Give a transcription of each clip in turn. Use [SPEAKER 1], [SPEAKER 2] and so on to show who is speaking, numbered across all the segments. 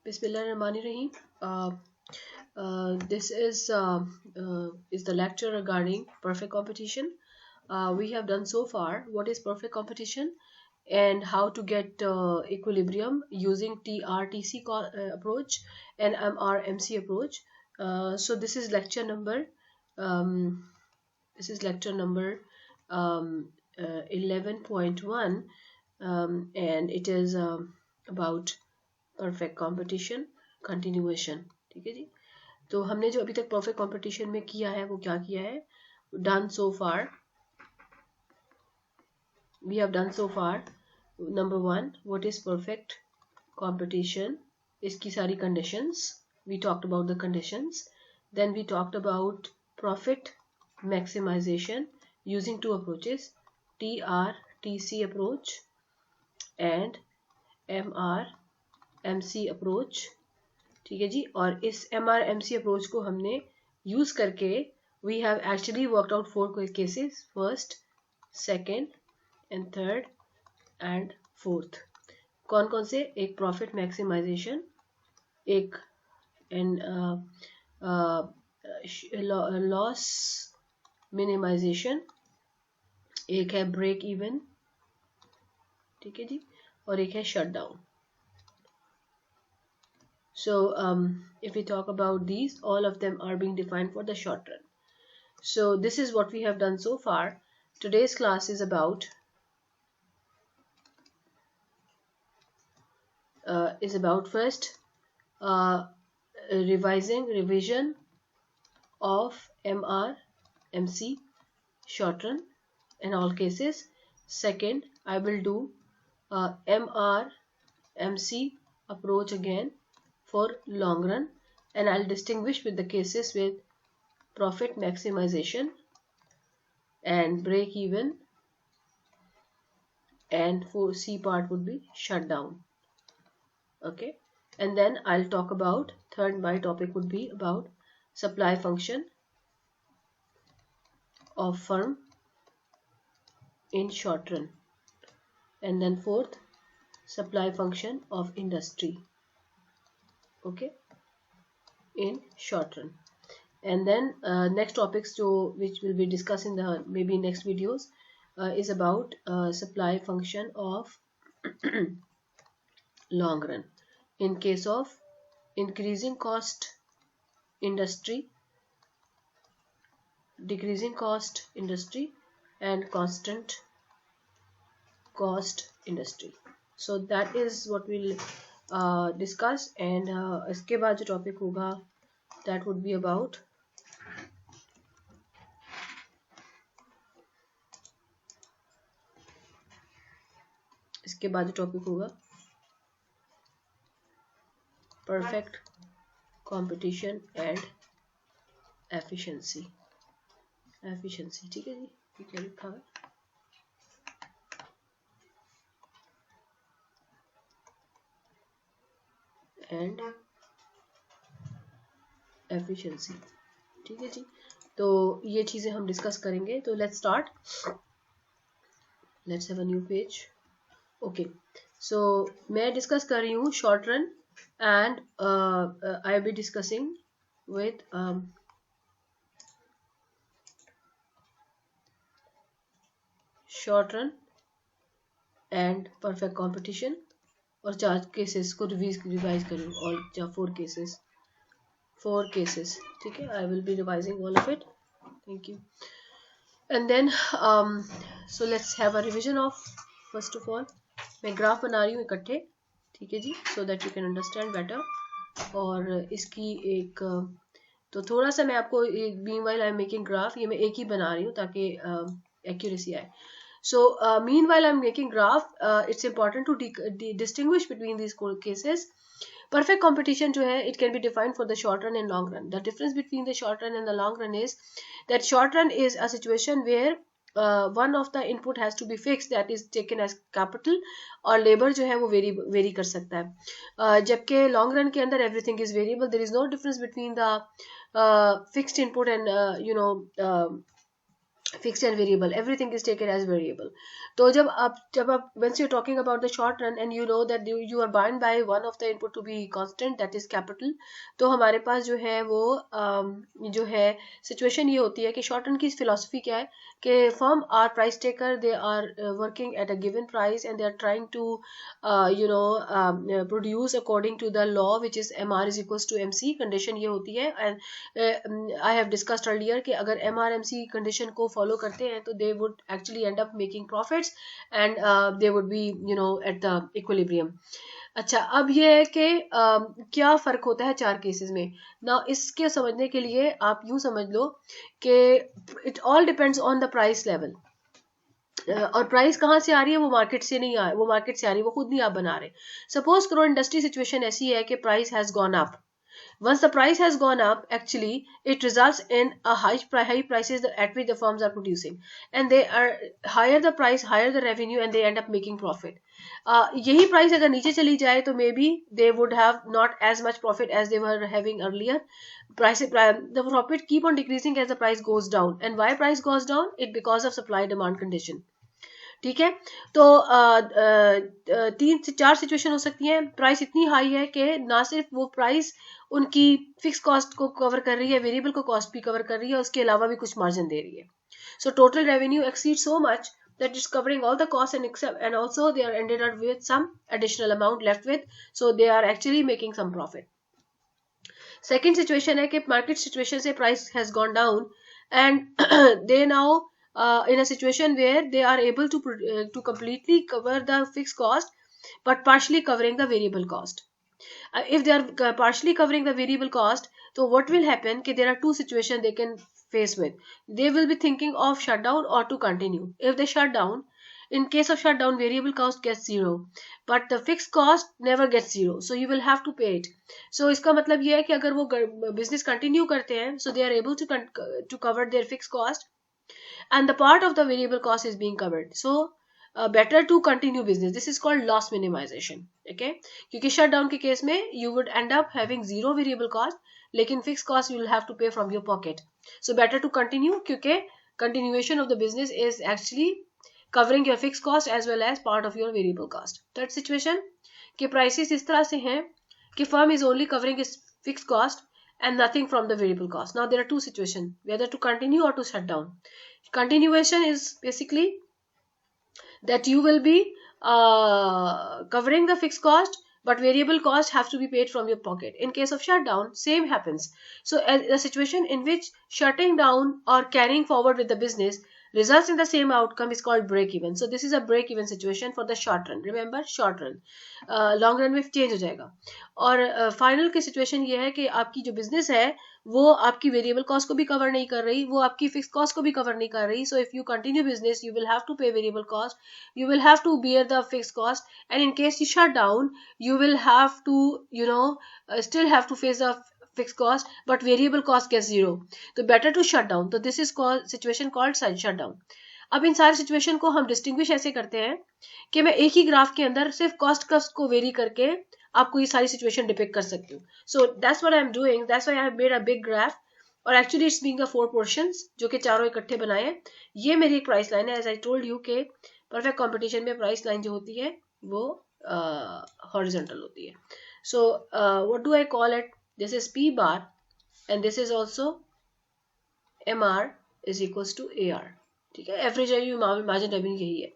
[SPEAKER 1] Bismillahirrahmanirrahim. This is the lecture regarding perfect competition. We have done so far what is perfect competition and how to get equilibrium using TRTC approach and MRMC approach. So um, this is lecture number 11.1, and it is about perfect competition continuation. ठीक है जी. तो हमने जो अभी तक perfect competition में किया है वो क्या किया है. Done so far we have done so far number 1 what is perfect competition, इसकी सारी conditions we talked about the conditions. Then we talked about profit maximization using two approaches, TRTC approach and MRMC approach. ठीक है जी. और इस MRMC approach को हमने use करके we have actually worked out 4 cases, first, second and third and fourth. कौन कौन से? एक प्रॉफिट मैक्सिमाइजेशन, एक लॉस मिनिमाइजेशन, एक है ब्रेक इवन, ठीक है जी, और एक है shut down. So if we talk about these, all of them are being defined for the short run. So this is what we have done so far. Today's class is about first revision of MRMC short run in all cases. Second, I will do MRMC approach again for long run, and I'll distinguish with the cases with profit maximization and break even, and for C part would be shut down. Okay, and then I'll talk about third. My topic would be about supply function of firm in short run, and then fourth, supply function of industry, okay, in short run. And then next topics which will be discussed in the maybe next videos is about supply function of long run in case of increasing cost industry, decreasing cost industry, and constant cost industry. So that is what we'll discuss. And इसके बाद जो topic होगा that would be about इसके बाद जो topic होगा perfect competition and efficiency. ठीक है जी. ठीक है, लिखा है एंड एफिशिएंसी. ठीक है जी. तो ये चीजें हम डिस्कस करेंगे. तो let's start. Let's have a new page. Okay, so मैं डिस्कस कर रही हूँ short run, and I will be discussing with short run and perfect competition, और 4 केसेस को रिवाइज करूँ, और 4 केसेस. ठीक है, I will be revising all of it. Thank you. And then so let's have a revision of. First of all मैं graph बना रही हूँ इकट्ठे, ठीक है जी, so that you can understand better. और इसकी एक तो थोड़ा सा मैं आपको meanwhile I am making graph, ये मैं एक ही बना रही हूँ ताकि एक्यूरेसी आए. So meanwhile I'm making graph, it's important to distinguish between these cases. Perfect competition जो है it can be defined for the short run and long run. The difference between the short run and the long run is that short run is a situation where one of the input has to be fixed, that is taken as capital, और labor जो है वो vary कर सकता है. जबकि long run के अंदर everything is variable. There is no difference between the fixed input and fixed and variable, everything is taken as variable. तो जब आप once you're talking about the short run and you know that you are bound by one of the input to be constant, that is capital, तो हमारे पास जो है वो जो है situation ये होती है कि short run की philosophy क्या है कि firm are price taker, they are working at a given price and they are trying to produce according to the law which is MR is equals to MC. condition ये होती है and I have discussed earlier कि अगर MRMC condition को follow करते हैं तो they would actually end up making profits and they would be at the equilibrium. अच्छा, अब ये है कि क्या फ़र्क होता है चार केसेस में ना. इसके समझने के लिए आप यूँ समझ लो कि it all depends on the price level. और प्राइस कहाँ से आ रही है, वो मार्केट से नहीं आ, वो मार्केट से आ रही है, वो खुद नहीं आप बना रहे. सपोज करो इंडस्ट्री सिचुएशन ऐसी है कि price has gone up. Once the price has gone up, actually it results in a high prices at which the firms are producing, and they are higher the price, higher the revenue, and they end up making profit. यही price अगर नीचे चली जाए तो maybe they would have not as much profit as they were having earlier. The profit keep on decreasing as the price goes down. And why price goes down? It because of supply demand condition. ठीक है, तो 3 से 4 situation हो सकती है. Price इतनी high है कि ना सिर्फ वो प्राइस उनकी फिक्स कॉस्ट को कवर कर रही है, वेरिएबल को कॉस्ट भी कवर कर रही है, उसके अलावा भी कुछ मार्जिन दे रही है. So total revenue exceed so much that is covering all the costs and also they are ended up with some additional amount left with, so they are actually making some profit. Second situation है कि market situation से price has gone down and they now in a situation where they are able to completely cover the fixed cost but partially covering the variable cost. If they are partially covering the variable cost, so what will happen कि there are two situations they can face with. They will be thinking of shutdown or to continue. If they shut down, in case of shutdown, variable cost gets zero, but the fixed cost never gets zero, so you will have to pay it. So इसका मतलब ये है कि अगर वो business continue करते हैं, so they are able to cover their fixed cost and the part of the variable cost is being covered. So better to continue business. This is called loss minimization. Okay, क्योंकि shutdown के case में you would end up having zero variable cost, लेकिन fixed cost you will have to pay from your pocket. So better to continue क्योंकि continuation of the business is actually covering your fixed cost as well as part of your variable cost. Third situation कि prices इस तरह से हैं कि firm is only covering its fixed cost and nothing from the variable cost. Now there are two situations, whether to continue or to shut down. Continuation is basically that you will be covering the fixed cost but variable cost have to be paid from your pocket. In case of shutdown, same happens. So a situation in which shutting down or carrying forward with the business results in the same outcome is called break even. So this is a break even situation for the short run. Remember, short run. Long run में change हो जाएगा. और final की situation ये है कि आपकी जो बिजनेस है वो आपकी वेरिएबल कॉस्ट को भी कवर नहीं कर रही, वो आपकी फिक्स कॉस्ट को भी कवर नहीं कर रही. So if you continue business you will have to pay variable cost, you will have to bear the fixed cost, and in case you shut down you will have to still have to face the fixed cost but variable cost gets zero. तो better to shut down. तो this is called situation called shut down. अब इन सारे situation को हम distinguish ऐसे करते हैं कि मैं एक ही ग्राफ के अंदर सिर्फ कॉस्ट को वेरी करके आपको ये सारी सिचुएशन डिपिक्ट कर सकती हूँ. So that's what I am doing, that's why I have made a big graph. और एक्चुअली इट्स बीइंग 4 पोर्शंस जो कि चारों इकट्ठे बनाए हैं. ये मेरी एक प्राइस लाइन है. एज आई टोल्ड यू के परफेक्ट कंपटीशन में प्राइस लाइन जो होती है वो हॉरिजॉन्टल होती है. So what do I call it, this is P bar and this is also MR is equals to AR. ठीक है, एवरेज रेवेन्यू मार्जिन रेवेन्यू यही है.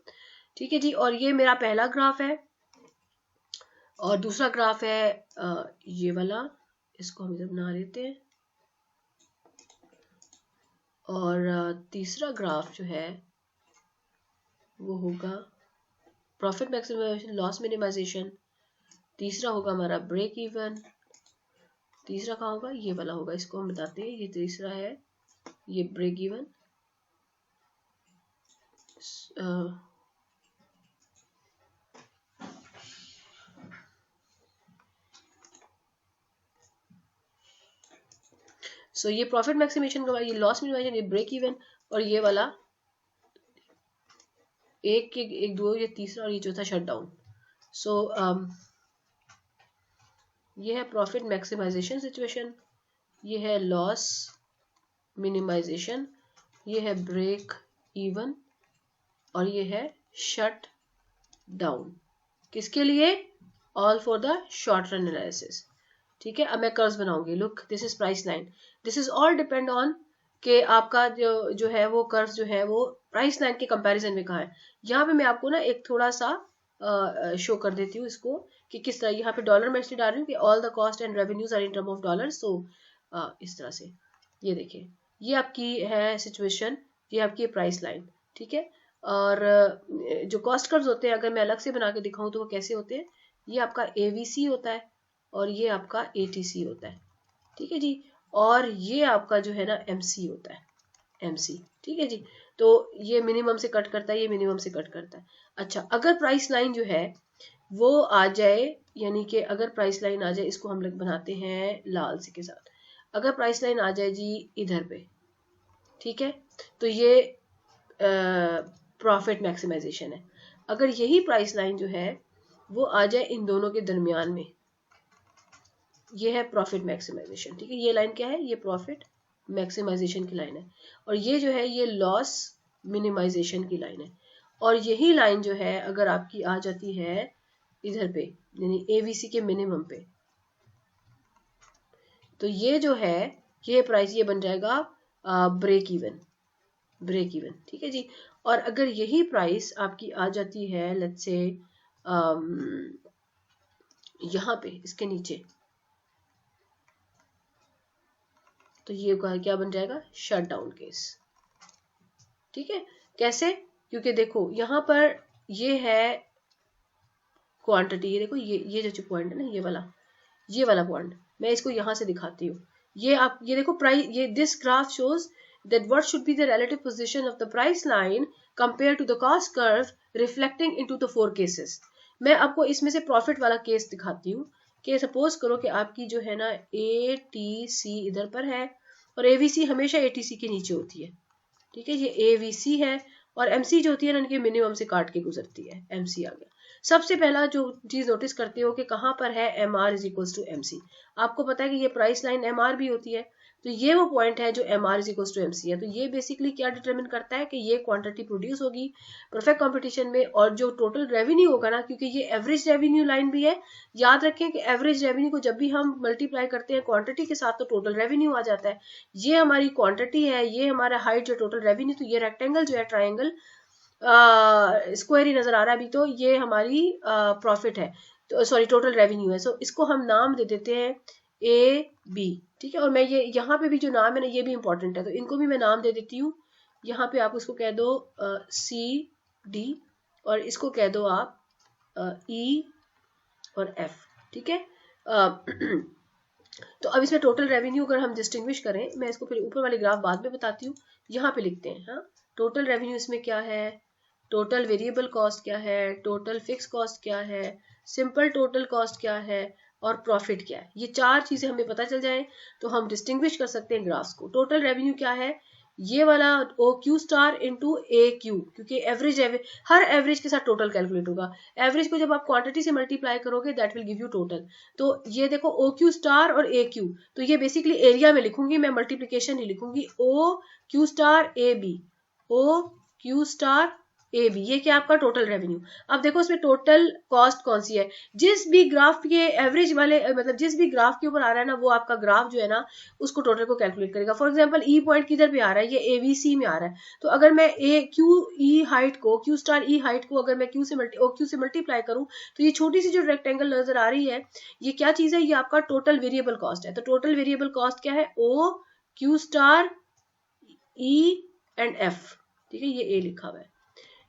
[SPEAKER 1] ठीक है जी, और ये मेरा पहला ग्राफ है और दूसरा ग्राफ है ये वाला, इसको हम इधर बना लेते हैं. और तीसरा ग्राफ जो है वो होगा प्रॉफिट मैक्सिमाइजेशन, लॉस मिनिमाइजेशन. तीसरा होगा हमारा ब्रेक इवन. तीसरा कहाँ होगा, ये वाला होगा, इसको हम बताते हैं. ये तीसरा है, ये ब्रेक इवन. सो ये प्रॉफिट मैक्सिमेशन का, ये लॉस मिनिमाइजेशन, ये ब्रेक इवन, और ये वाला एक दो, ये तीसरा और ये चौथा शट डाउन. सो ये है प्रॉफिट मैक्सिमाइजेशन सिचुएशन, ये है लॉस मिनिमाइजेशन, ये है ब्रेक इवन और ये है शट डाउन। किसके लिए? All for the short run analysis. ठीक है, अब मैं कर्व्स बनाऊंगी। Look, this is price line, this is all depend on कि आपका जो है वो कर्व जो है वो प्राइस लाइन के कंपैरिजन में कहाँ है। यहाँ पे मैं आपको ना एक थोड़ा सा शो कर देती हूँ इसको कि किस तरह। यहाँ पे डॉलर में इसलिए डाल रही हूँ कि all the cost and revenues are in term of dollar. So इस तरह से ये देखिए, ये आपकी है सिचुएशन, ये आपकी प्राइस लाइन। ठीक है, और जो कॉस्ट कर्व्स होते हैं अगर मैं अलग से बना के दिखाऊं तो वो कैसे होते हैं? ये आपका AVC होता है और ये आपका ATC होता है। ठीक है जी, और ये आपका जो है ना MC होता है, MC। ठीक है जी, तो ये मिनिमम से कट करता है, ये मिनिमम से कट करता है। अच्छा, अगर प्राइस लाइन जो है वो आ जाए, यानी कि अगर प्राइस लाइन आ जाए, इसको हम लोग बनाते हैं लाल से के साथ। अगर प्राइस लाइन आ जाए जी इधर पे, ठीक है, तो ये प्रॉफिट मैक्सिमाइजेशन है। अगर यही प्राइस लाइन जो है वो आ जाए इन दोनों के दरमियान में, ये है प्रॉफिट मैक्सिमाइजेशन। ठीक है, ये लाइन क्या है? ये प्रॉफिट मैक्सिमाइजेशन की लाइन है। और ये जो है ये लॉस मिनिमाइजेशन की लाइन है। और यही लाइन जो है अगर आपकी आ जाती है इधर पे, यानी AVC के मिनिमम पे, तो ये जो है ये प्राइस ये बन जाएगा ब्रेक इवन, ब्रेक इवन। ठीक है जी, और अगर यही प्राइस आपकी आ जाती है लेट्स से यहाँ पे इसके नीचे, तो ये क्या बन जाएगा? Shut down case. ठीक है, कैसे? क्योंकि देखो यहाँ पर ये है क्वांटिटी, ये देखो ये जो पॉइंट है ना, ये वाला पॉइंट, मैं इसको यहाँ से दिखाती हूँ। ये आप ये देखो प्राइस, ये this graph shows that what should be the relative position of the price line compared to the cost curve reflecting into the 4 cases। मैं आपको इसमें से प्रॉफिट वाला केस दिखाती हूँ कि सपोज करो कि आपकी जो है ना ATC इधर पर है और AVC हमेशा ATC के नीचे होती है। ठीक है, ये AVC है और MC जो होती है ना इनके मिनिमम से काट के गुजरती है, MC आ गया। सबसे पहला जो चीज नोटिस करते हो कि कहाँ पर है MR is equal to MC। आपको पता है कि ये प्राइस लाइन MR भी होती है, तो ये वो पॉइंट है जो MR is equal to MC है। तो ये बेसिकली क्या डिटरमिन करता है कि ये क्वांटिटी प्रोड्यूस होगी परफेक्ट कंपटीशन में, और जो टोटल रेवेन्यू होगा ना, क्योंकि ये एवरेज रेवेन्यू लाइन भी है, याद रखें कि एवरेज रेवेन्यू को जब भी हम मल्टीप्लाई करते हैं क्वांटिटी के साथ तो टोटल रेवेन्यू आ जाता है। ये हमारी क्वांटिटी है, ये हमारा हाइट जो टोटल रेवेन्यू, तो ये रेक्टेंगल जो है ट्राइंगल स्क्वायर ही नजर आ रहा है अभी, तो ये हमारी प्रॉफिट है, तो सॉरी टोटल रेवेन्यू है। सो इसको हम नाम दे देते हैं AB। ठीक है, और मैं ये यहाँ पे भी जो नाम है ना ये भी इंपॉर्टेंट है, तो इनको भी मैं नाम दे देती हूँ। यहाँ पे आप उसको कह दो CD और इसको कह दो आप E और F। ठीक है, तो अब इसमें टोटल रेवेन्यू अगर हम डिस्टिंग्विश करें, मैं इसको फिर ऊपर वाली ग्राफ बाद में बताती हूँ, यहाँ पे लिखते हैं। हाँ, टोटल रेवेन्यू इसमें क्या है, टोटल वेरिएबल कॉस्ट क्या है, टोटल फिक्स कॉस्ट क्या है, सिंपल टोटल कॉस्ट क्या है और प्रॉफिट क्या है। ये 4 चीजें हमें पता चल जाए तो हम डिस्टिंग्विश कर सकते हैं ग्राफ्स को। टोटल रेवेन्यू क्या है, ये वाला OQ स्टार इंटू AQ, क्योंकि एवरेज हर एवरेज के साथ टोटल कैलकुलेट होगा। एवरेज को जब आप क्वांटिटी से मल्टीप्लाई करोगे that will give you total. तो ये देखो OQ स्टार और AQ, तो ये बेसिकली एरिया में लिखूंगी मैं, मल्टीप्लीकेशन नहीं लिखूंगी। OQ star AB, OQ star AB, ये क्या आपका टोटल रेवेन्यू। अब देखो इसमें टोटल कॉस्ट कौन सी है, जिस भी ग्राफ के एवरेज वाले मतलब जिस भी ग्राफ के ऊपर आ रहा है ना वो आपका ग्राफ जो है ना उसको टोटल को कैलकुलेट करेगा। फॉर एग्जांपल E पॉइंट किधर पे आ रहा है, ये AVC में आ रहा है, तो अगर मैं QE हाइट को Q स्टार E हाइट को अगर मैं OQ से मल्टीप्लाई करूं तो ये छोटी सी जो रेक्टेंगल नजर आ रही है ये क्या चीज है, ये आपका टोटल वेरिएबल कॉस्ट है। तो टोटल वेरिएबल कॉस्ट क्या है, OQ star E and F। ठीक है, ये A लिखा हुआ है,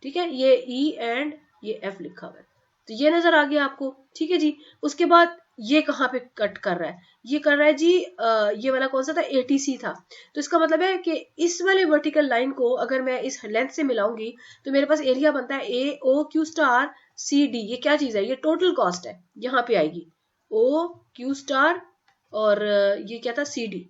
[SPEAKER 1] ठीक है, ये E एंड ये F लिखा हुआ है, तो ये नजर आ गया आपको। ठीक है जी, उसके बाद ये कहाँ पे कट कर रहा है, ये कर रहा है जी ये वाला कौन सा था, ATC था। तो इसका मतलब है कि इस वाले वर्टिकल लाइन को अगर मैं इस लेंथ से मिलाऊंगी तो मेरे पास एरिया बनता है AOQ स्टार CD। ये क्या चीज है, ये टोटल कॉस्ट है, यहाँ पे आएगी OQ स्टार और ये क्या था CD।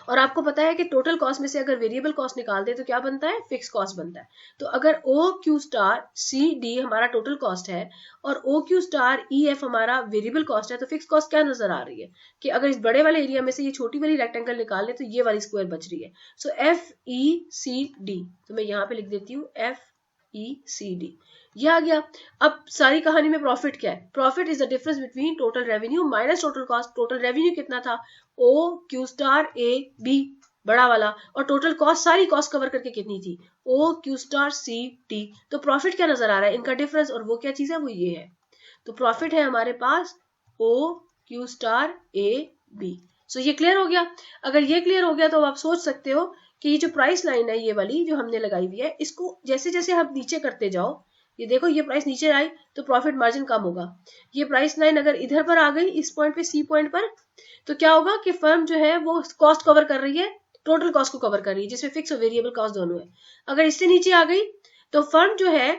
[SPEAKER 1] और आपको पता है कि टोटल कॉस्ट में से अगर वेरिएबल कॉस्ट निकाल दे तो क्या बनता है, फिक्स कॉस्ट बनता है। तो अगर O Q star C D हमारा टोटल कॉस्ट है और O Q star E F हमारा वेरिएबल कॉस्ट है, तो फिक्स कॉस्ट क्या नजर आ रही है कि अगर इस बड़े वाले एरिया में से ये छोटी वाली रेक्टेंगल निकाल ले तो ये वाली स्क्वायर बच रही है। सो एफ ई सी डी, तो मैं यहाँ पे लिख देती हूँ एफ ई सी डी, ये आ गया। अब सारी कहानी में प्रॉफिट क्या है, profit is the difference between total revenue minus total cost. Total revenue कितना था, O Q star A B बड़ा वाला, और टोटल कॉस्ट सारी कॉस्ट कवर करके कितनी थी, O Q star C T. तो प्रॉफिट क्या नजर आ रहा है, इनका डिफरेंस, और वो क्या चीज है, वो ये है। तो प्रॉफिट है हमारे पास O Q star A B. So ये क्लियर हो गया। अगर ये क्लियर हो गया तो आप सोच सकते हो कि ये जो प्राइस लाइन है ये वाली जो हमने लगाई हुई है, इसको जैसे जैसे आप नीचे करते जाओ, ये देखो ये प्राइस नीचे आई तो प्रॉफिट मार्जिन कम होगा। ये प्राइस लाइन अगर इधर पर आ गई, इस पॉइंट पे सी पॉइंट पर, तो क्या होगा कि फर्म जो है वो कॉस्ट कवर कर रही है, टोटल कॉस्ट को कवर कर रही है जिसमें फिक्स और वेरिएबल कॉस्ट दोनों है। अगर इससे नीचे आ गई तो फर्म जो है,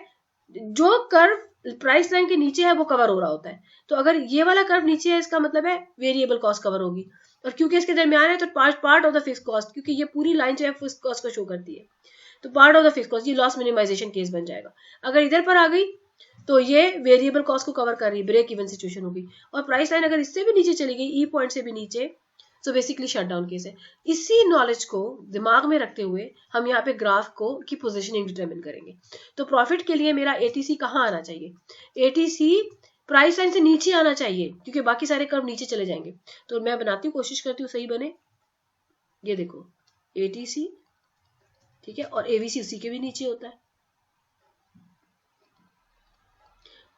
[SPEAKER 1] जो कर्व प्राइस लाइन के नीचे है वो कवर हो रहा होता है। तो अगर ये वाला कर्व नीचे है इसका मतलब है वेरिएबल कॉस्ट कवर होगी, और क्योंकि इसके दरमियान है तो part of the fix cost, क्योंकि ये पूरी लाइन जो है फिक्स कॉस्ट को शो करती है, तो part of the fix cost, ये लॉस मिनिमाइजेशन केस बन जाएगा। अगर इधर पर आ गई तो ये वेरिएबल कॉस्ट को कवर कर रही है, ब्रेक इवन सिचुएशन होगी। और प्राइस लाइन अगर इससे भी नीचे चली गई, ई पॉइंट से भी नीचे, सो बेसिकली शटडाउन केस है। इसी नॉलेज को दिमाग में रखते हुए हम यहाँ पे ग्राफ को की पोजीशनिंग डिटरमिन करेंगे। तो प्रॉफिट के लिए मेरा एटीसी कहाँ आना चाहिए, एटीसी प्राइस लाइन से नीचे आना चाहिए, क्योंकि बाकी सारे कर्व नीचे चले जाएंगे। तो मैं बनाती हूँ, कोशिश करती हूँ सही बने। ये देखो एटीसी, ठीक है, और एवीसी उसी के भी नीचे होता है।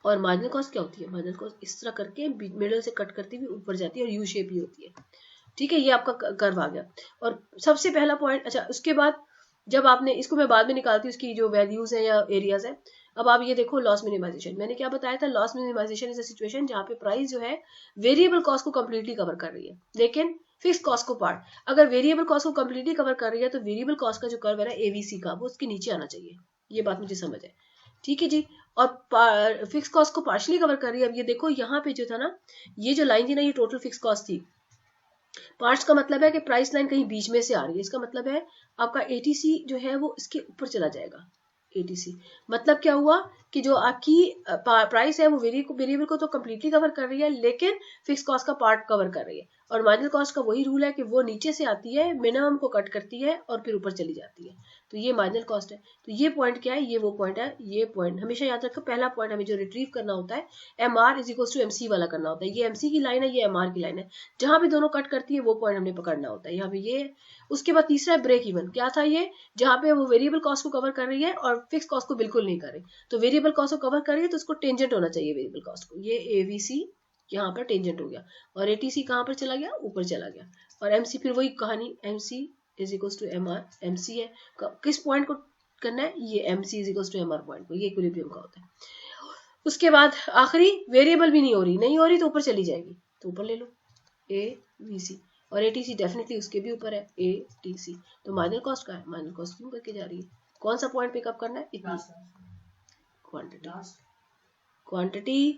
[SPEAKER 1] और मार्जिनल कॉस्ट क्या होती है, मार्जिनल कॉस्ट इस तरह करके मिडल से कट करती हुई ऊपर जाती है और यू शेप ही होती है। ठीक है, ये आपका कर्व आ गया। और सबसे पहला पॉइंट, अच्छा उसके बाद जब आपने इसको, मैं बाद में निकालती हूँ इसकी जो वैल्यूज है या एरियाज है। अब आप ये देखो लॉस मिनिमाइजेशन, मैंने क्या बताया था, loss minimization is a situation जहाँ पे प्राइस जो है वेरिएबल कॉस्ट को कंप्लीटली कवर कर रही है, लेकिन फिक्स कॉस्ट को पार्ट। अगर वेरिएबल कॉस्ट को कंप्लीटली कवर कर रही है तो वेरिएबल कॉस्ट का जो कर्व है एवीसी का, वो उसके नीचे आना चाहिए। ये बात मुझे समझ है, ठीक है जी। और फिक्स कॉस्ट को पार्शली कवर कर रही है। अब ये देखो यहाँ पे जो था ना, ये जो लाइन थी ना, ये टोटल फिक्स कॉस्ट थी। पार्ट्स का मतलब है कि प्राइस लाइन कहीं बीच में से आ रही है, इसका मतलब है आपका एटीसी जो है वो इसके ऊपर चला जाएगा। एटीसी मतलब क्या हुआ कि जो आपकी प्राइस है वो वेरिएबल को तो कंप्लीटली कवर कर रही है, लेकिन फिक्स कॉस्ट का पार्ट कवर कर रही है। और मार्जिनल कॉस्ट का वही रूल है कि वो नीचे से आती है, मिनिमम को कट करती है और फिर ऊपर चली जाती है। तो ये मार्जिनल कॉस्ट है। तो ये पॉइंट क्या है, ये वो पॉइंट है। ये पॉइंट हमेशा याद रखो, पहला पॉइंट हमें जो रिट्रीव करना होता है M R is equal to MC वाला करना होता है। ये एमसी की लाइन है, ये एम आर की लाइन है, जहां भी दोनों कट करती है वो पॉइंट हमने पकड़ना होता है। यहाँ पे ये, उसके बाद तीसरा है ब्रेक इवन। क्या था ये, जहां पे वो वेरिएबल कॉस्ट को कवर कर रही है और फिक्स कॉस्ट को बिल्कुल नहीं कर रही। तो वेरिएबल कॉस्ट को कवर कर रही है तो उसको टेंजेंट होना चाहिए वेरिएबल कॉस्ट को। ये एवीसी यहाँ पर टेंजेंट हो गया, और एटीसी कहाँ पर चला गया, ऊपर चला गया। और एमसी फिर वही कहानी, MC is equal to M R. MC है किस पॉइंट को करना है, ये MC is equal to M R point को, ये इक्विलिब्रियम का होता है। उसके बाद आखिरी वेरिएबल भी नहीं हो रही तो ऊपर चली जाएगी, तो ऊपर ले लो ए वी सी। और एटीसी डेफिनेटली उसके भी ऊपर है ए टी सी। तो मार्जिनल कॉस्ट का है, मार्जिनल कॉस्ट क्यों करके जा रही है, कौन सा पॉइंट पिकअप करना है, इतनी क्वांटिटी। क्वांटिटी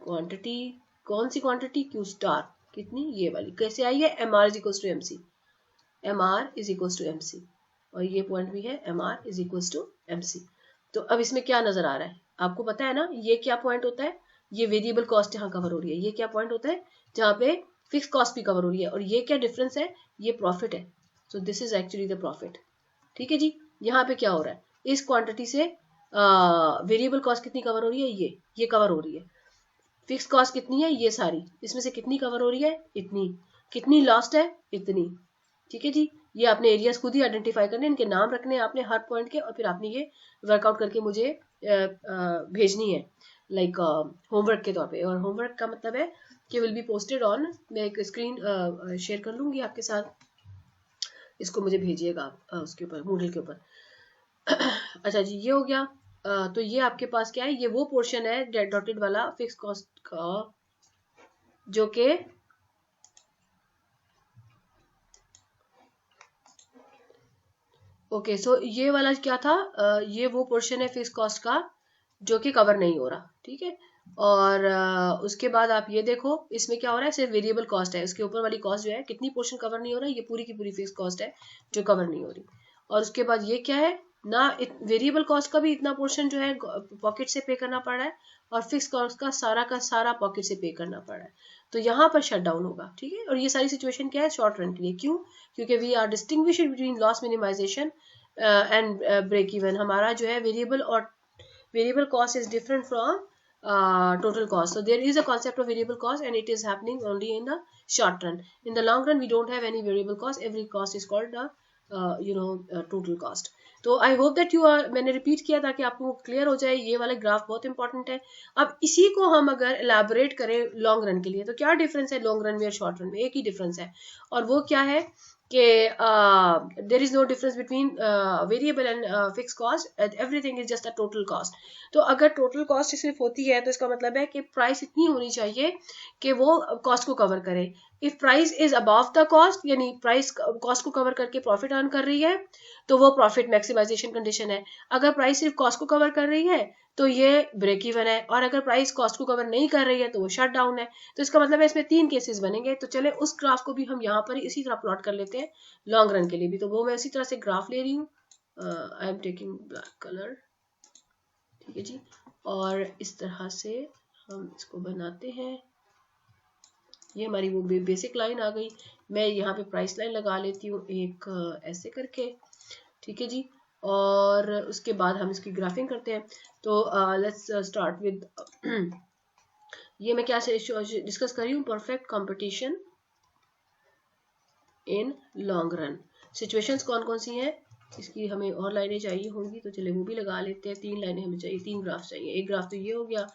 [SPEAKER 1] क्वांटिटी कौन सी क्वांटिटी, क्यू स्टार कितनी, ये वाली। कैसे आई है, M R is equal to M C, M R is equal to M C. और ये पॉइंट भी है M R is equal to M C. तो अब इसमें क्या नजर आ रहा है, आपको पता है ना, ये क्या पॉइंट होता है, ये वेरिएबल कॉस्ट यहाँ कवर हो रही है। ये क्या पॉइंट होता है, जहाँ पे फिक्स कॉस्ट भी कवर हो रही है। और ये क्या डिफरेंस है, ये प्रॉफिट है। So this is actually the profit. ठीक है जी, यहाँ पे क्या हो रहा है, इस क्वांटिटी से वेरिएबल कॉस्ट कितनी कवर हो रही है, ये कवर हो रही है। फिक्स कॉस्ट कितनी है, ये सारी, इसमें से कितनी कवर हो रही है, इतनी। कितनी लॉस्ट है, इतनी। ठीक है जी, ये आपने एरियाज खुद ही आइडेंटिफाई करने, इनके नाम रखने आपने हर पॉइंट के, और फिर आपने ये वर्कआउट करके मुझे भेजनी है, लाइक होमवर्क के तौर पे। और होमवर्क का मतलब है कि विल बी पोस्टेड ऑन, मैं एक स्क्रीन शेयर कर लूंगी आपके साथ, इसको मुझे भेजिएगा उसके ऊपर, मूडल के ऊपर। अच्छा जी, ये हो गया। तो ये आपके पास क्या है, ये वो पोर्शन है डॉटेड वाला फिक्स कॉस्ट का, जो के ओके। सो ये वाला क्या था, ये वो पोर्शन है फिक्स कॉस्ट का जो कि कवर नहीं हो रहा। ठीक है, और उसके बाद आप ये देखो इसमें क्या हो रहा है, सिर्फ वेरिएबल कॉस्ट है, उसके ऊपर वाली कॉस्ट जो है कितनी पोर्शन कवर नहीं हो रहा है, ये पूरी की पूरी फिक्स कॉस्ट है जो कवर नहीं हो रही। और उसके बाद ये क्या है ना, वेरिएबल कॉस्ट का भी इतना पोर्शन जो है पॉकेट से पे करना पड़ रहा है और फिक्स कॉस्ट का सारा पॉकेट से पे करना पड़ रहा है, तो यहाँ पर शट डाउन होगा। ठीक है, और ये सारी सिचुएशन क्या है शॉर्ट रन के लिए, क्यों, क्योंकि we are distinguish between loss minimization and break even. हमारा जो है variable cost is different from total cost. So there is a concept of variable cost and it is happening only in the short run. In the long run we don't have any variable cost, every cost is called the total cost. तो I hope that you are, मैंने repeat किया ताकि आपको clear हो जाए, ये वाला graph बहुत इंपॉर्टेंट है। अब इसी को हम अगर एलैबोरेट करें लॉन्ग रन के लिए, तो क्या डिफरेंस है लॉन्ग रन में और शॉर्ट रन में, एक ही डिफरेंस है, और वो क्या है कि there is no difference between variable and fix cost, everything is just a total cost. तो अगर टोटल कॉस्ट सिर्फ होती है तो इसका मतलब है कि प्राइस इतनी होनी चाहिए कि वो कॉस्ट को कवर करे। If price is above the cost, यानी प्राइस कॉस्ट को कवर करके प्रॉफिट अर्न कर रही है, तो वो प्रॉफिट मैक्सिमाइजेशन कंडीशन है। अगर प्राइस सिर्फ कॉस्ट को कवर कर रही है तो ये ब्रेक इवन है, और अगर प्राइस कॉस्ट को कवर नहीं कर रही है तो वो शट डाउन है। तो इसका मतलब है इसमें 3 केसेस बनेंगे। तो चले उस ग्राफ को भी हम यहाँ पर इसी तरह प्लॉट कर लेते हैं लॉन्ग रन के लिए भी। तो वो मैं इसी तरह से ग्राफ ले रही हूँ, I am taking black colour, ठीक है जी, और इस तरह से हम इसको बनाते हैं। ये हमारी वो बेसिक लाइन आ गई। मैं यहाँ पे प्राइस लाइन लगा लेती हूँ एक ऐसे करके, ठीक है जी, और उसके बाद हम इसकी ग्राफिंग करते हैं। तो लेट्स स्टार्ट विद ये मैं क्या डिस्कस कर रही हूँ, perfect competition in long run. Situations कौन कौन सी हैं, इसकी हमें और लाइनें चाहिए होंगी, तो चले वो भी लगा लेते हैं। 3 लाइनें हमें चाहिए, 3 ग्राफ चाहिए। एक ग्राफ तो ये हो गया,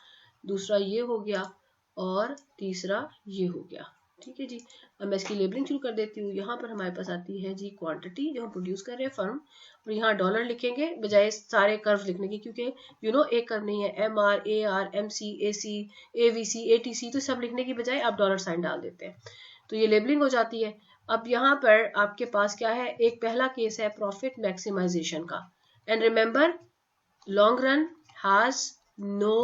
[SPEAKER 1] दूसरा ये हो गया, और तीसरा ये हो गया, ठीक है जी। अब मैं इसकी लेबलिंग शुरू कर देती हूँ। यहाँ पर हमारे पास आती है जी क्वांटिटी जो हम प्रोड्यूस कर रहे हैं फर्म, और यहाँ डॉलर लिखेंगे बजाय सारे कर्व लिखने के, क्योंकि एक कर्व नहीं है, MR, AR, MC, AC, AVC, ATC, तो सब लिखने की बजाय आप डॉलर साइन डाल देते हैं, तो ये लेबलिंग हो जाती है। अब यहाँ पर आपके पास क्या है, एक पहला केस है प्रॉफिट मैक्सिमाइजेशन का, and remember long run has no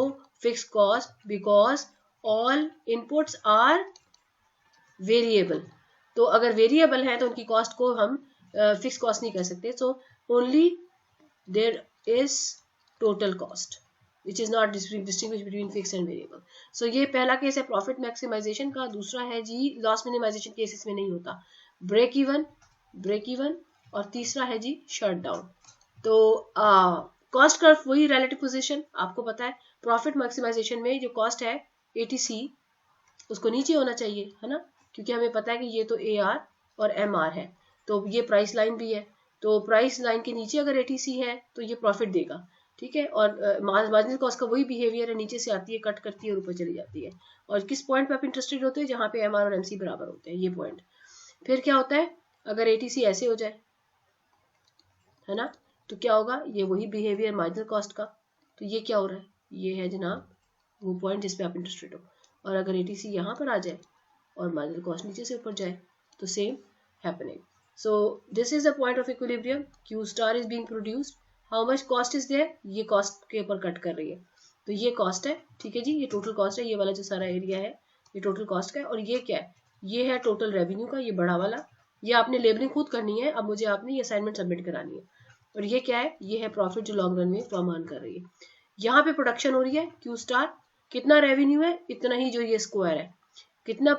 [SPEAKER 1] fixed cost because all inputs are variable. तो अगर वेरिएबल है तो उनकी कॉस्ट को हम फिक्स कॉस्ट नहीं कर सकते, so only there is total cost which is not distinguished between fixed and variable. So ये पहला केस है प्रॉफिट मैक्सिमाइजेशन का। दूसरा है जी लॉस मिनिमाइजेशन केसेस में नहीं होता, ब्रेक इवन, और तीसरा है जी शट डाउन। तो कॉस्ट कर्व वही रिलेटिव पोजीशन आपको पता है, प्रॉफिट मैक्सिमाइजेशन में जो कॉस्ट है ATC उसको नीचे होना चाहिए, है ना, क्योंकि हमें पता है कि ये तो AR और MR है, तो ये प्राइस लाइन भी है, तो प्राइस लाइन के नीचे अगर ATC है तो ये प्रॉफिट देगा, ठीक है। और मार्जिनल कॉस्ट का वही बिहेवियर है, नीचे से आती है, कट करती है और ऊपर चली जाती है। और किस पॉइंट पे आप इंटरेस्टेड होते हैं, जहां पे MR और MC बराबर होते हैं, ये पॉइंट। फिर क्या होता है अगर ATC ऐसे हो जाए, है ना, तो क्या होगा, ये वही बिहेवियर मार्जिनल कॉस्ट का। तो ये क्या हो रहा है, ये है जनाब वो पॉइंट जिसपे आप इंटरेस्टेड हो। और अगर ATC यहाँ पर आ जाए और मार्जिनल कॉस्ट नीचे से ऊपर जाए तो same happening. So this is the point of equilibrium, Q star is being produced, how much cost is there, ये कॉस्ट के ऊपर कट कर रही है, तो ये कॉस्ट है, ठीक है जी, ये टोटल कॉस्ट है, ये वाला जो सारा एरिया है ये टोटल कॉस्ट का है। और ये क्या है, ये है टोटल रेवेन्यू का, ये बड़ा वाला, ये आपने लेबलिंग खुद करनी है। अब मुझे आपने ये असाइनमेंट सबमिट करानी है। और ये क्या है, ये है प्रॉफिट जो लॉन्ग रन में फर्म अर्न कर रही है। यहाँ पे प्रोडक्शन हो रही है Q स्टार, कितना रेवेन्यू है इतना ही जो ये स्क्वायर है, कितना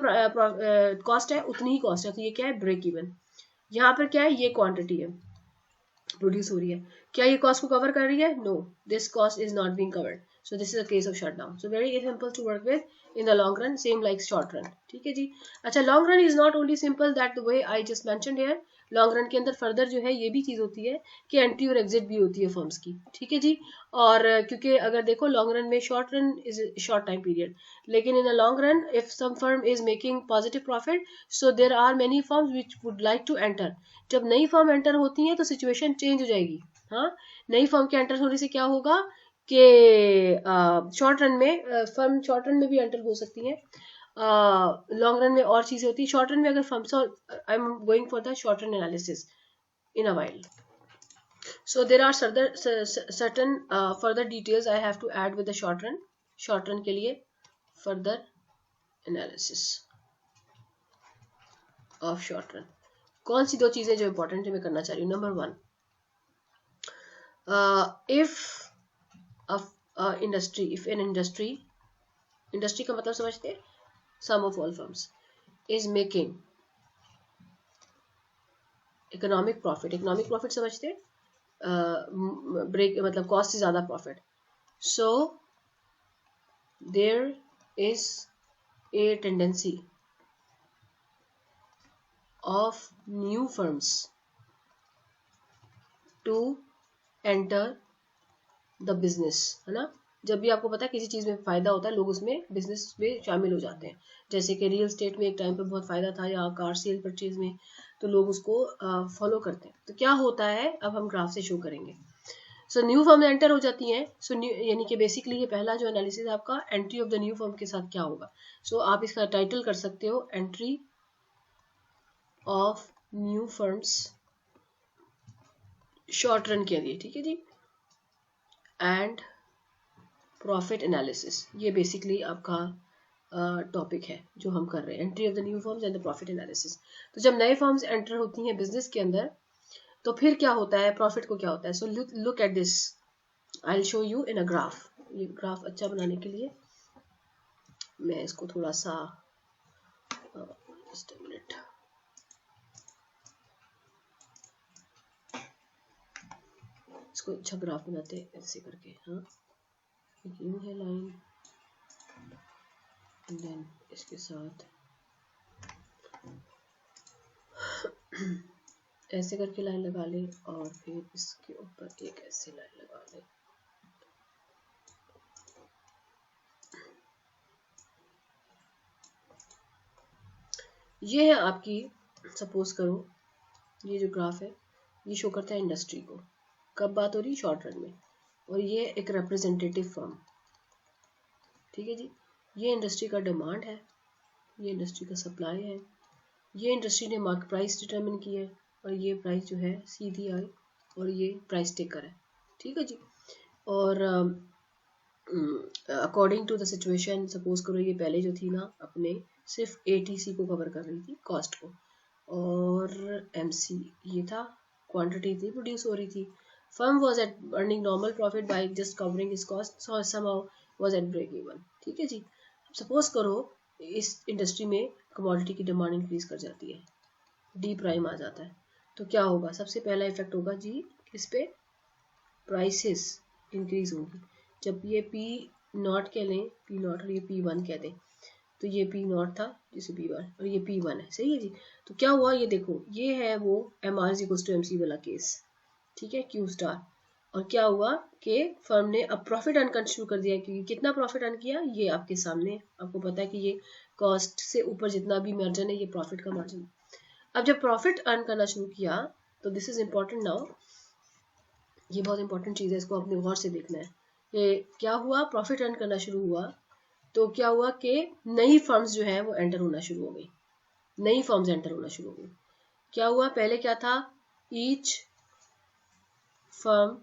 [SPEAKER 1] कॉस्ट है उतनी ही कॉस्ट है, तो ये क्या है ब्रेक इवन। यहाँ पर क्या है, ये क्वांटिटी है प्रोड्यूस हो रही है, क्या ये कॉस्ट को कवर कर रही है, no, this cost is not being covered, so this is a case of shutdown. So very simple to work with in the long run, same like short run, ठीक है जी। अच्छा, long run is not only simple that the way I just mentioned here, long run के अंदर further जो है ये भी चीज होती है कि एंट्री और एग्जिट भी होती है फर्म्स की, ठीक है जी। और क्योंकि अगर देखो लॉन्ग रन में short run is short time period, लेकिन in a long run if some firm is making positive profit, so there are many firms which would like to enter. जब नई फर्म एंटर होती है तो situation change हो जाएगी। हाँ, नई फर्म के एंटर होने से क्या होगा कि शॉर्ट रन में फर्म शॉर्ट रन में भी एंटर हो सकती है, लॉन्ग रन में और चीजें होती है। शॉर्ट रन में अगर firms, I am going for the short run analysis in a while. So there are certain further details I have to add with the short run. Short run के लिए further analysis of short run. कौन सी दो चीजें जो important है मैं करना चाह रही हूँ। नंबर 1, इफ इंडस्ट्री का मतलब समझते हैं, sum of all firms is making economic profit समझते हैं, ब्रेक मतलब कॉस्ट से ज्यादा profit. So there is a tendency of new firms to enter the business, है ना। जब भी आपको पता है किसी चीज में फायदा होता है, लोग उसमें बिजनेस में शामिल हो जाते हैं। जैसे कि रियल स्टेट में एक टाइम पे बहुत फायदा था, या कार सेल परचेज में, तो लोग उसको फॉलो करते हैं। तो क्या होता है, अब हम ग्राफ से शो करेंगे। सो न्यू फर्म एंटर हो जाती हैं। सो यानी कि बेसिकली ये पहला जो एनालिसिस है आपका, entry of the new firm के साथ क्या होगा। सो आप इसका टाइटल कर सकते हो, entry of new firms short run के लिए, ठीक है जी, एंड प्रॉफिट एनालिसिस। ये बेसिकली आपका टॉपिक है जो हम कर रहे हैं, entry of the new firms and the profit analysis. तो जब नए फर्म्स एंटर होती हैं बिजनेस के अंदर, तो फिर क्या होता है, प्रॉफिट को क्या होता है। So look at this, I will show you in a graph. ये ग्राफ अच्छा बनाने के लिए मैं इसको थोड़ा सा जस्ट अ मिनट, इसको अच्छा ग्राफ बनाते हैं ऐसे करके। हाँ, यूं है लाइन, देन इसके साथ ऐसे करके लाइन लगा ले, और फिर इसके ऊपर एक ऐसे लाइन लगा ले। ये है आपकी, सपोज करो ये जो ग्राफ है ये शो करता है इंडस्ट्री को। कब बात हो रही, शॉर्ट रन में। और ये एक रिप्रेजेंटेटिव फर्म, ठीक है जी। ये इंडस्ट्री का डिमांड है, ये इंडस्ट्री का सप्लाई है, ये इंडस्ट्री ने मार्केट प्राइस डिटरमिन की है, और ये प्राइस जो है सीधी आई, और ये प्राइस टेकर है, ठीक है जी। और according to the situation, suppose करो ये पहले जो थी ना अपने सिर्फ एटीसी को कवर कर रही थी, कॉस्ट को, और एमसी ये था क्वांटिटी थी प्रोड्यूस हो रही थी। Firm was at earning normal profit by just covering his cost, so somehow was at break even, ठीक है जी। सपोज करो इस इंडस्ट्री में कमोडिटी की डिमांड इंक्रीज कर जाती है, डी प्राइम आ जाता है, तो क्या होगा, सबसे पहला इफेक्ट होगा जी किस पे, प्राइसेस इंक्रीज होंगी। जब ये पी नॉट कह लें, पी नॉट, और ये पी वन कह दें, तो ये पी नॉट था जिसे पी वन, और ये पी वन है, सही है जी। तो क्या हुआ, ये देखो ये है वो M R equals to M C वाला केस, ठीक है, क्यू स्टार। और क्या हुआ कि फर्म ने अब प्रॉफिट अर्न करना शुरू कर दिया, क्योंकि कितना प्रॉफिट अर्न किया ये आपके सामने, आपको पता है कि ये कॉस्ट से ऊपर जितना भी मार्जिन है ये प्रॉफिट का मार्जिन है। अब जब प्रॉफिट अर्न करना शुरू किया, तो दिस इज इम्पोर्टेंट नाउ, ये बहुत इंपॉर्टेंट चीज़ है, इसको अपने गौर से देखना है। ये क्या हुआ, प्रॉफिट अर्न करना शुरू हुआ, तो क्या हुआ कि नई फर्म्स जो है वो एंटर होना शुरू हो गई, नई फर्म्स एंटर होना शुरू हो गई। क्या हुआ, पहले क्या था, each firm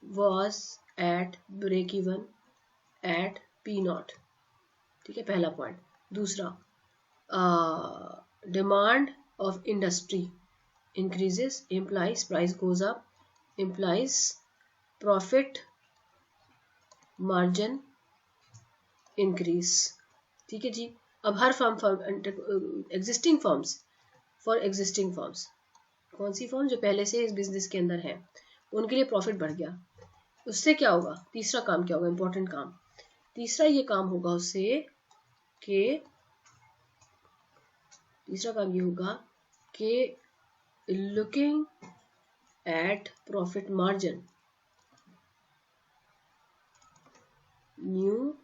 [SPEAKER 1] was at break even at P naught, ठीक है, पहला पॉइंट। दूसरा, demand of industry increases, implies price goes up, implies profit margin increase, ठीक है जी। अब हर firm existing firms, for existing firms, कौन सी फर्म जो पहले से इस बिजनेस के अंदर है, उनके लिए प्रॉफिट बढ़ गया। उससे क्या होगा, तीसरा काम क्या होगा, इंपॉर्टेंट काम, तीसरा ये काम होगा उससे कि तीसरा काम ये होगा कि looking at profit margin, new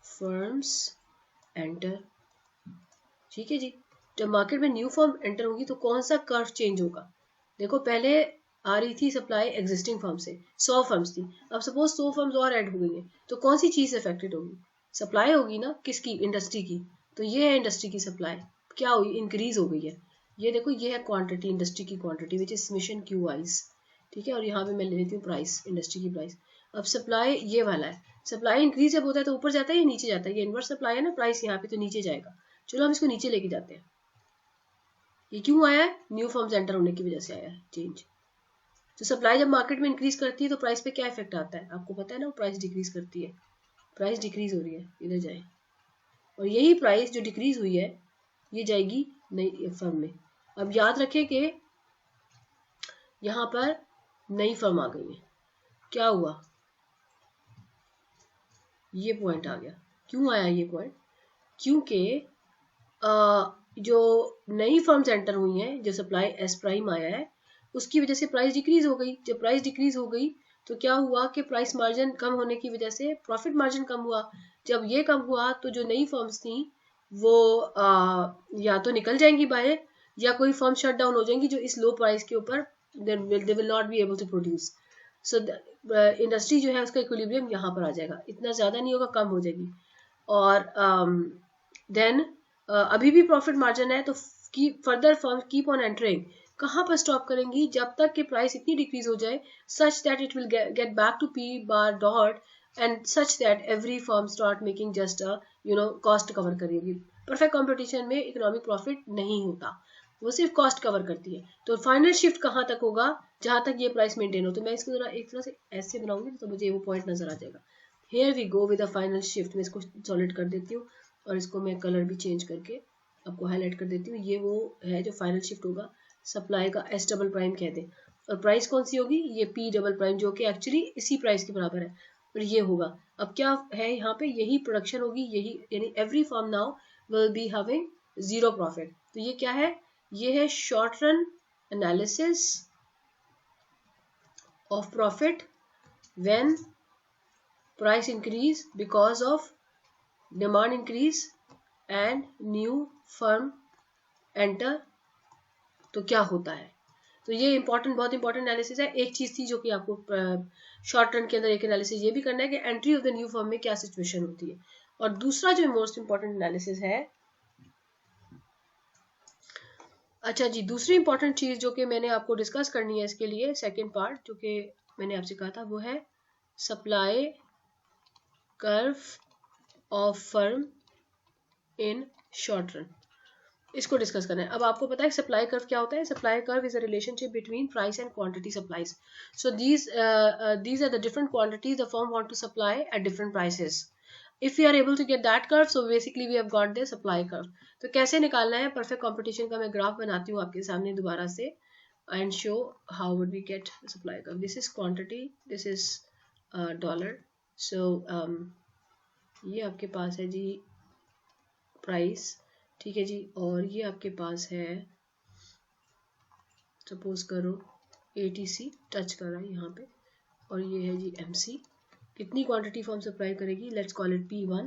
[SPEAKER 1] firms enter, ठीक है जी। जब मार्केट में न्यू फर्म एंटर होगी तो कौन सा कर्व चेंज होगा, देखो पहले आ रही थी सप्लाई एग्जिस्टिंग फर्म से, 100 फर्म्स थी, अब सपोज 100 फर्म्स और ऐड हो गई हैं, तो कौन सी चीज अफेक्टेड होगी, सप्लाई होगी ना, किसकी, इंडस्ट्री की। तो ये है इंडस्ट्री की सप्लाई, क्या हुई, इंक्रीज हो गई है। ये देखो ये है क्वांटिटी, इंडस्ट्री की quantity which is summation Q wise, ठीक है। और यहाँ पे मैं ले लेती हूँ प्राइस, इंडस्ट्री की प्राइस। अब सप्लाई ये वाला है, सप्लाई इंक्रीज जब होता है तो ऊपर जाता है या नीचे जाता है? ये इनवर्स सप्लाई है ना, प्राइस यहाँ पे तो नीचे जाएगा। चलो हम इसको नीचे लेके जाते हैं। ये क्यों आया है? न्यू फर्म्स एंटर होने की वजह से आया है चेंज। तो सप्लाई जब मार्केट में इंक्रीज करती है तो प्राइस पे क्या इफेक्ट आता है? आपको पता है ना, प्राइस डिक्रीज करती है। प्राइस डिक्रीज हो रही है, इधर जाए, और यही प्राइस जो डिक्रीज हुई है ये जाएगी नई फर्म में। अब याद रखें कि यहाँ पर नई फर्म आ गई है, क्या हुआ? ये पॉइंट आ गया। क्यों आया ये पॉइंट? क्योंकि जो नई फर्म्स एंटर हुई हैं, जो सप्लाई एस प्राइम आया है, उसकी वजह से प्राइस डिक्रीज हो गई। जब प्राइस डिक्रीज हो गई तो क्या हुआ कि प्राइस मार्जिन कम होने की वजह से प्रॉफिट मार्जिन कम हुआ। जब ये कम हुआ तो जो नई फर्म्स थी वो या तो निकल जाएंगी बाहर, या कोई फर्म शट डाउन हो जाएंगी जो इस लो प्राइस के ऊपर they will not be able to produce. So industry जो है उसका इक्विलिब्रियम यहाँ पर आ जाएगा, इतना ज़्यादा नहीं होगा, कम हो जाएगी। और देन अभी भी प्रॉफिट मार्जिन है, तो further firm keep on entering. कहाँ पर स्टॉप करेंगी? जब तक कि प्राइस इतनी डिक्रीज हो जाए such that it will get back to P bar dot, and such that every firm start making just cost cover करेगी। परफेक्ट कंपटीशन में इकोनॉमिक प्रॉफिट नहीं होता, वो सिर्फ कॉस्ट कवर करती है। तो फाइनल शिफ्ट कहाँ तक होगा? जहां तक ये प्राइस मेंटेन हो। तो मैं इसको जरा एक तरह से ऐसे बनाऊंगी तो मुझे वो पॉइंट नजर आ जाएगा। Here we go with the final shift. मैं इसको सॉलिड कर देती हूँ और इसको मैं कलर भी चेंज करके आपको हाईलाइट कर देती हूँ। ये वो है जो फाइनल शिफ्ट होगा, सप्लाई का एस डबल प्राइम कहते हैं, और प्राइस कौन सी होगी? ये पी डबल प्राइम, जो कि एक्चुअली इसी प्राइस के बराबर है, और ये होगा। अब क्या है यहाँ पे? यही प्रोडक्शन होगी, यही, यानी every firm now will be having zero profit. तो ये क्या है? ये है short run analysis of profit when price increase because of demand increase and new firm enter. तो क्या होता है? तो ये इंपॉर्टेंट, बहुत इंपॉर्टेंट एनालिसिस है। एक चीज थी जो कि आपको शॉर्ट रन के अंदर एक एनालिसिस ये भी करना है कि entry of the new firm में क्या सिचुएशन होती है। और दूसरा जो मोस्ट इंपॉर्टेंट एनालिसिस है, अच्छा जी, दूसरी इंपॉर्टेंट चीज जो कि मैंने आपको डिस्कस करनी है इसके लिए सेकेंड पार्ट, जो कि मैंने आपसे कहा था, वो है supply curve of firm in short run. इसको डिस्कस करना है। अब आपको पता है सप्लाई कर्व क्या होता है? Supply curve is a relationship between price and quantity supplies. So these are the different quantities the firm want to supply at different prices. If we are able to get that curve, so basically we have got the supply curve. तो कैसे निकालना है? Perfect competition का मैं graph बनाती हूँ आपके सामने दोबारा से, and show how would we get supply curve. This is quantity, this is dollar. So ये आपके पास है जी प्राइस, ठीक है जी, और ये आपके पास है, सपोज करो ATC टच कर रहा है यहाँ पे, और ये है जी MC। कितनी क्वांटिटी फॉर्म सप्लाई करेगी? Let's call it P1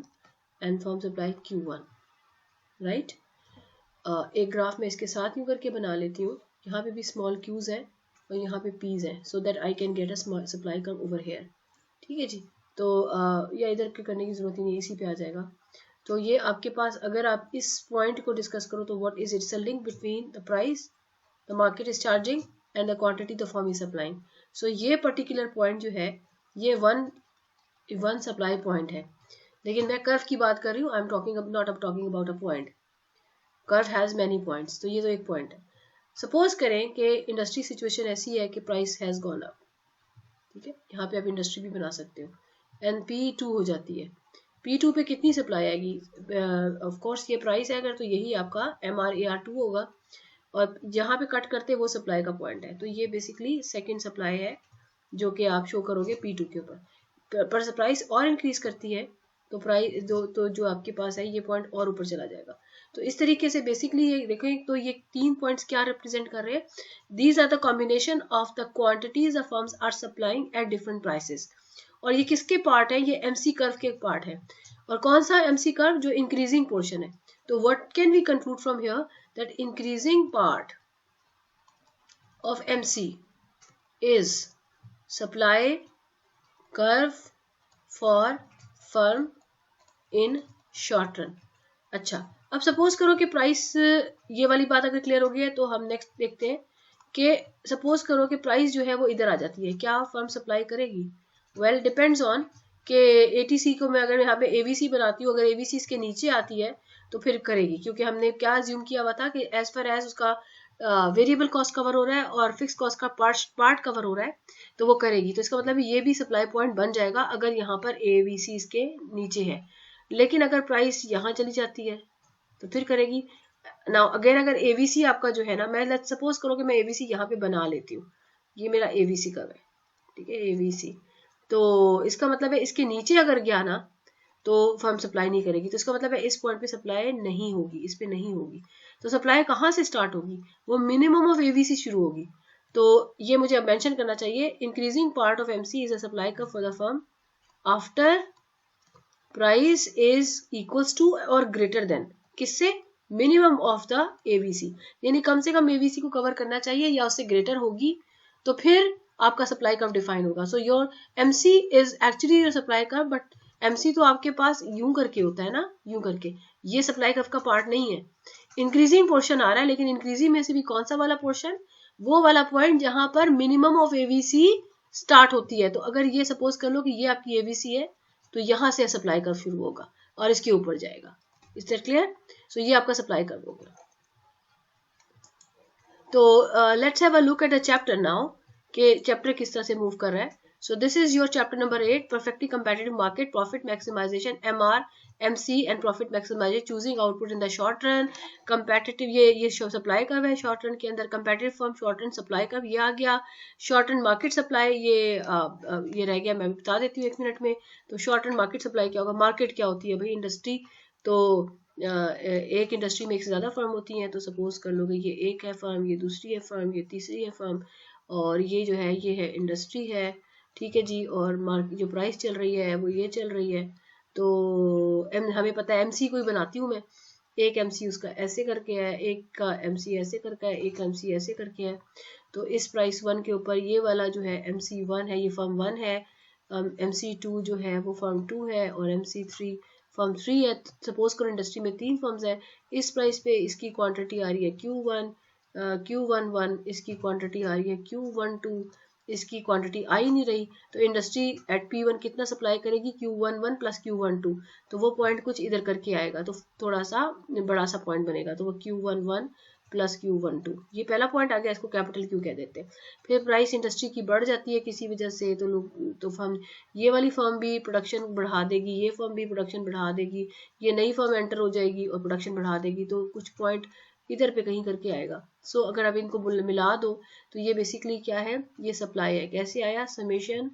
[SPEAKER 1] and form supply Q1, right. एक ग्राफ में इसके साथ यूं करके बना लेती हूँ। यहाँ पे भी स्मॉल क्यूज है और यहाँ पे पीज है, so that I can get a supply curve over here, ठीक है जी। तो या इधर के करने की जरूरत ही नहीं, इसी पे आ जाएगा। तो ये आपके पास, अगर आप इस पॉइंट को डिस्कस करो तो what is it's a link between the price the market is charging and the quantity the firm is supplying. So ये पर्टिकुलर पॉइंट जो है ये वन सप्लाई पॉइंट है, लेकिन मैं कर्व की बात कर रही हूँ। I am talking not talking about a point. Curve has many points, तो ये तो एक पॉइंट है। सपोज करें कि इंडस्ट्री सिचुएशन ऐसी है कि प्राइस हैज गॉन अप, ठीक है, यहाँ पे आप इंडस्ट्री भी बना सकते हो, एंड P2 हो जाती है। P2 पे कितनी सप्लाई आएगी? ऑफ कोर्स ये प्राइस है अगर, तो यही आपका MRAR2 होगा, और यहाँ पे कट करते वो सप्लाई का पॉइंट है। तो ये बेसिकली सेकेंड सप्लाई है जो कि आप शो करोगे P2 के ऊपर। पर प्राइस और इंक्रीज करती है तो प्राइस जो आपके पास है ये पॉइंट और ऊपर चला जाएगा। तो इस तरीके से बेसिकली ये देखें तो ये 3 पॉइंट्स क्या रिप्रेजेंट कर रहे हैं? These are the combination of the quantities the firms are supplying at different prices. और ये किसके पार्ट है? ये MC कर्व के पार्ट है। और कौन सा MC कर्व? जो इंक्रीजिंग पोर्शन है। तो what can we conclude from here? That increasing part of MC is supply curve for firm in short run. अच्छा, अब सपोज करो कि प्राइस, ये वाली बात अगर क्लियर हो गई है तो हम नेक्स्ट देखते हैं कि सपोज करो कि प्राइस जो है वो इधर आ जाती है, क्या फर्म सप्लाई करेगी? वेल डिपेंड्स ऑन कि ATC को मैं अगर यहाँ पे ABC बनाती हूँ, अगर ABC इसके नीचे आती है तो फिर करेगी, क्योंकि हमने क्या अज्यूम किया हुआ था कि एज पर एज उसका वेरिएबल कॉस्ट कवर हो रहा है और फिक्स कॉस्ट का पार्ट कवर हो रहा है, तो वो करेगी। तो इसका मतलब ये भी सप्लाई पॉइंट बन जाएगा अगर यहाँ पर ABC इसके नीचे है। लेकिन अगर प्राइस यहाँ चली जाती है तो फिर करेगी। नाउ अगेन अगर ABC आपका जो है ना, मैं लेट्स सपोज करो कि मैं ABC यहाँ पे बना लेती हूँ, ये मेरा ABC कर्व है, ठीक है, ABC। तो इसका मतलब है इसके नीचे अगर गया ना तो फर्म सप्लाई नहीं करेगी, तो इसका मतलब है इस पॉइंट पे सप्लाई नहीं होगी, इस पे नहीं होगी। तो सप्लाई कहाँ से स्टार्ट होगी, वो मिनिमम ऑफ ABC शुरू होगी। तो ये मुझे अब मेंशन करना चाहिए, increasing part of MC is a supply curve for the firm after price is equals to और ग्रेटर देन किससे, मिनिमम ऑफ द ABC, यानी कम से कम ABC को कवर करना चाहिए या उससे ग्रेटर होगी, तो फिर आपका सप्लाई कर्व डिफाइन होगा। So your MC is actually your supply curve, but MC तो आपके पास यूं करके होता है ना, यूं करके, ये सप्लाई कर्व का पार्ट नहीं है। इंक्रीजिंग पोर्शन आ रहा है, लेकिन इंक्रीजिंग में से भी कौन सा वाला पोर्शन, वो वाला पॉइंट जहां पर मिनिमम ऑफ ABC स्टार्ट होती है। तो अगर ये सपोज कर लो कि ये आपकी ABC है, तो यहां से सप्लाई कर्व शुरू होगा और इसके ऊपर जाएगा। Is that clear? सो ये आपका सप्लाई कर्व हो गया। तो let's have a look at a chapter now कि चैप्टर किस तरह से मूव कर रहा है। So this is your chapter number 8, perfectly competitive market, profit maximization, MR MC and profit maximization, choosing output in the short run, competitive, ये supply curve है short run के अंदर, competitive firm short run supply curve ये आ गया, short run market supply ये रह गया, मैं बता देती हूँ 1 मिनट में। तो शॉर्ट रन मार्केट सप्लाई क्या होगा, मार्केट क्या होती है भाई, इंडस्ट्री। तो एक इंडस्ट्री में एक से ज़्यादा फर्म होती हैं, तो सपोज कर लो कि ये एक है फर्म, ये दूसरी है फर्म, ये तीसरी है फर्म, और ये जो है ये है इंडस्ट्री है, ठीक है जी। और जो प्राइस चल रही है वो ये चल रही है। तो हमें पता है MC को ही बनाती हूँ मैं, एक MC उसका ऐसे करके है, एक का MC ऐसे करके है, एक MC ऐसे करके है। तो इस प्राइस 1 के ऊपर ये वाला जो है MC1 है, ये फर्म 1 है, MC2 जो है वो फर्म 2 है, और MC3 फर्म 3 है। सपोज करो इंडस्ट्री में 3 फर्म्स है, इस प्राइस पे इसकी क्वांटिटी आ रही है Q11, इसकी क्वांटिटी आ रही है Q12, इसकी क्वांटिटी आ ही नहीं रही। तो इंडस्ट्री एट P1 कितना सप्लाई करेगी, Q11 प्लस Q12, तो वो पॉइंट कुछ इधर करके आएगा, तो थोड़ा सा बड़ा सा पॉइंट बनेगा, तो वो Q11 प्लस Q12, ये पहला पॉइंट आ गया, इसको कैपिटल Q कह देते हैं। फिर प्राइस इंडस्ट्री की बढ़ जाती है किसी वजह से, तो लोग तो फर्म, ये वाली फर्म भी प्रोडक्शन बढ़ा देगी, ये फर्म भी प्रोडक्शन बढ़ा देगी, ये नई फर्म एंटर हो जाएगी और प्रोडक्शन बढ़ा देगी, तो कुछ पॉइंट इधर पे कहीं करके आएगा। सो अगर आप इनको मिला दो तो ये बेसिकली क्या है, ये सप्लाई है। कैसे आया, summation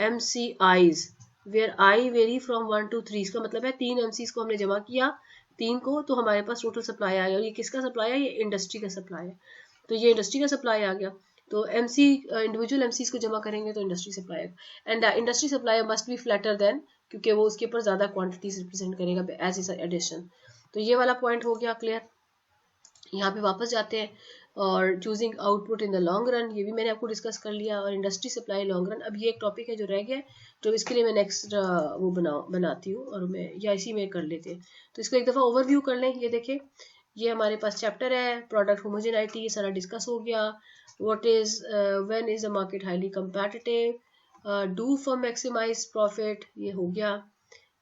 [SPEAKER 1] MCIs where I vary from 1 to 3, इसका मतलब है 3 MCs को हमने जमा किया 3 को, तो हमारे पास टोटल सप्लाई आ गया। ये किसका सप्लाई है, ये इंडस्ट्री का सप्लाई है, तो ये इंडस्ट्री का सप्लाई आ गया। तो MC इंडिविजुअल MCs को जमा करेंगे तो industry supply, and industry supply must be flatter then, क्योंकि वो उसके ऊपर ज्यादा क्वांटिटीज रिप्रेजेंट करेगा एज इज एडिशन। तो ये वाला पॉइंट हो गया क्लियर। यहाँ पे वापस जाते हैं, और choosing output in the long run, ये भी मैंने आपको डिस्कस कर लिया, और इंडस्ट्री सप्लाई लॉन्ग रन। अब ये एक टॉपिक है जो रह गया, तो इसके लिए मैं नेक्स्ट वो बनाती हूँ, और मैं या इसी में कर लेते हैं। तो इसको एक दफ़ा ओवरव्यू कर लें। ये देखें, ये हमारे पास चैप्टर है, प्रोडक्ट होमोजेनिटी, ये सारा डिस्कस हो गया। What is when is the market highly competitive, do for maximize profit, ये हो गया,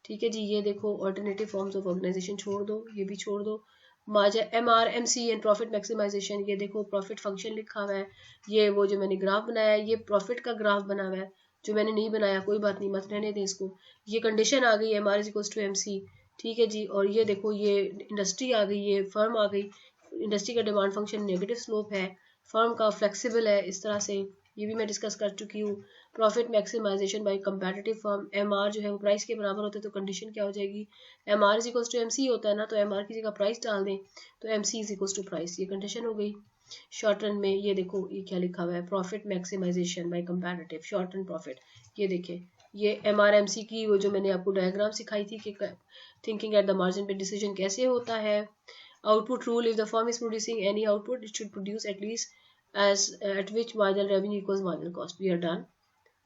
[SPEAKER 1] ठीक है जी। ये देखो, ऑल्टरनेटिव फॉर्म्स ऑफ ऑर्गेनाइजेशन छोड़ दो, ये भी छोड़ दो। Margin MR MC and profit maximization, ये देखो प्रॉफिट फंक्शन लिखा हुआ है, ये वो जो मैंने ग्राफ बनाया है, ये प्रॉफिट का ग्राफ बना हुआ है, जो मैंने नहीं बनाया कोई बात नहीं, मत रहने दें इसको। ये कंडीशन आ गई MR is equals to MC, ठीक है जी। और ये देखो, ये इंडस्ट्री आ गई, ये फर्म आ गई, इंडस्ट्री का डिमांड फंक्शन नेगेटिव स्लोप है, फर्म का फ्लेक्सिबल है, इस तरह से ये भी मैं डिस्कस कर चुकी हूँ। Profit maximization by comparative firm, MR जो है वो प्राइस के बराबर होता है, तो कंडीशन क्या हो जाएगी, MR is equals to MC होता है ना, तो MR की जगह प्राइस डाल दें, तो MC is equals to price, ये कंडीशन हो गई। शॉर्ट रन में ये देखो, ये क्या लिखा हुआ है, profit maximization by comparative short run profit, ये देखें, ये MR MC की वो जो मैंने आपको डायग्राम सिखाई थी कि थिंकिंग एट द मार्जिन पे डिसीजन कैसे होता है। Output rule, if the firm is producing any output it should produce at least as at which marginal revenue equals marginal cost, we are done,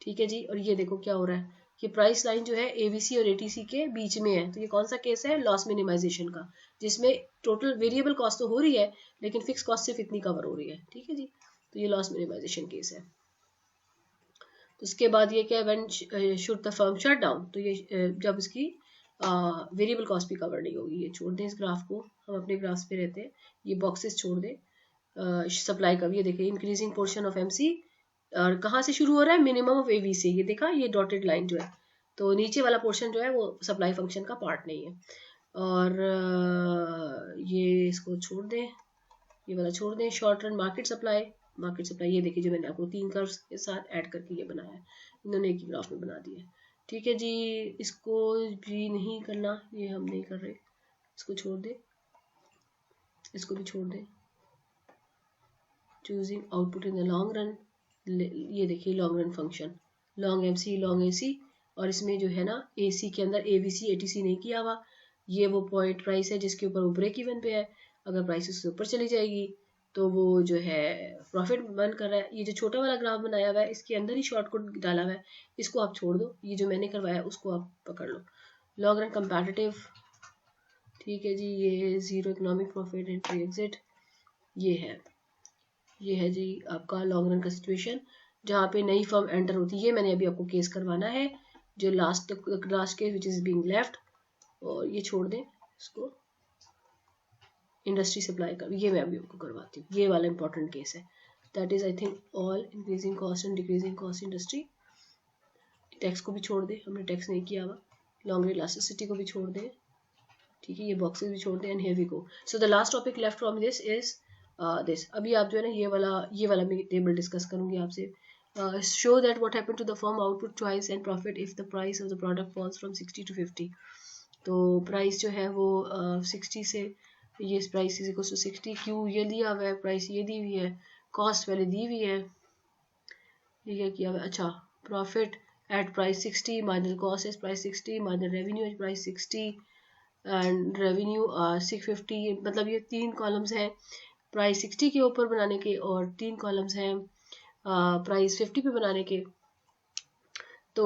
[SPEAKER 1] ठीक है जी। और ये देखो क्या हो रहा है, ये प्राइस लाइन जो है ABC और ATC के बीच में है, तो ये कौन सा केस है, लॉस मिनिमाइजेशन का, जिसमें टोटल वेरिएबल कॉस्ट तो हो रही है लेकिन फिक्स कॉस्ट सिर्फ इतनी कवर हो रही है, ठीक है जी। तो ये लॉस मिनिमाइजेशन केस है। उसके बाद ये क्या है, when should the firm shut down, तो ये जब इसकी वेरिएबल कॉस्ट भी कवर नहीं होगी। ये छोड़ दें इस ग्राफ को, हम अपने ग्राफ्स पे रहते हैं, ये बॉक्सेस छोड़ दें। सप्लाई का भी ये देखिए, इंक्रीजिंग पोर्शन ऑफ एमसी, और कहाँ से शुरू हो रहा है, मिनिमम ऑफ एवी से, ये देखा, ये डॉटेड लाइन जो है, तो नीचे वाला पोर्शन जो है वो सप्लाई फंक्शन का पार्ट नहीं है। और ये इसको छोड़ दें, ये वाला छोड़ दें। शॉर्ट रन मार्केट सप्लाई, ये देखिए जो मैंने आपको 3 कर्व्स के साथ ऐड करके ये बनाया है, इन्होंने एक ही ग्राफ में बना दिया है। ठीक है जी, इसको भी नहीं करना, ये हम नहीं कर रहे, इसको छोड़ दे, इसको भी छोड़ दे। Choosing output in the long run, ये देखिए long run function, long MC long AC, और इसमें जो है ना एसी के अंदर एबीसी एटीसी नहीं किया हुआ। ये वो पॉइंट प्राइस है जिसके ऊपर वो ब्रेक इवन पे है, अगर प्राइस उससे ऊपर चली जाएगी तो वो जो है प्रॉफिट बर्न कर रहा है। ये जो छोटा वाला ग्राफ बनाया हुआ है इसके अंदर ही शॉर्टकट डाला हुआ है, इसको आप छोड़ दो, ये जो मैंने करवाया उसको आप पकड़ लो। लॉन्ग रन कंपैटिटिव, ठीक है जी, ये zero economic profit entry exit, ये है जी आपका लॉन्ग रन का सिचुएशन जहाँ पे नई फर्म एंटर होती है। ये मैंने अभी आपको केस करवाना है, जो last case which is being left, और ये छोड़ दें इसको, इंडस्ट्री सप्लाई का, ये मैं अभी आपको करवाती हूँ, ये वाला इंपॉर्टेंट केस है। That is I think all, increasing cost and decreasing cost industry. Tax को भी छोड़ दे, हमने टैक्स नहीं किया हुआ। लॉन्ग इलास्टिसिटी को भी छोड़ दे, ठीक है, ये बॉक्सेस भी छोड़ दे, and here we go. So the last topic left from this is this. अभी आप जो है ना ये वाला मैं टेबल डिस्कस करूंगी आपसे। Show that what happened to the firm output choice and profit if the price of the product falls from 60 to 50। तो प्राइस जो है वो 60 से, ये price is equal to 60, Q ये दिया हुआ है, प्राइस ये दी हुई है, कॉस्ट पहले दी हुई है, ये क्या किया हुआ है, अच्छा, profit at price 60 minus cost is price 60 minus revenue at price 60 and revenue 650। मतलब ये 3 कॉलम्स हैं प्राइस 60 के ऊपर बनाने के, और 3 कॉलम्स हैं प्राइस 50 पे बनाने के। तो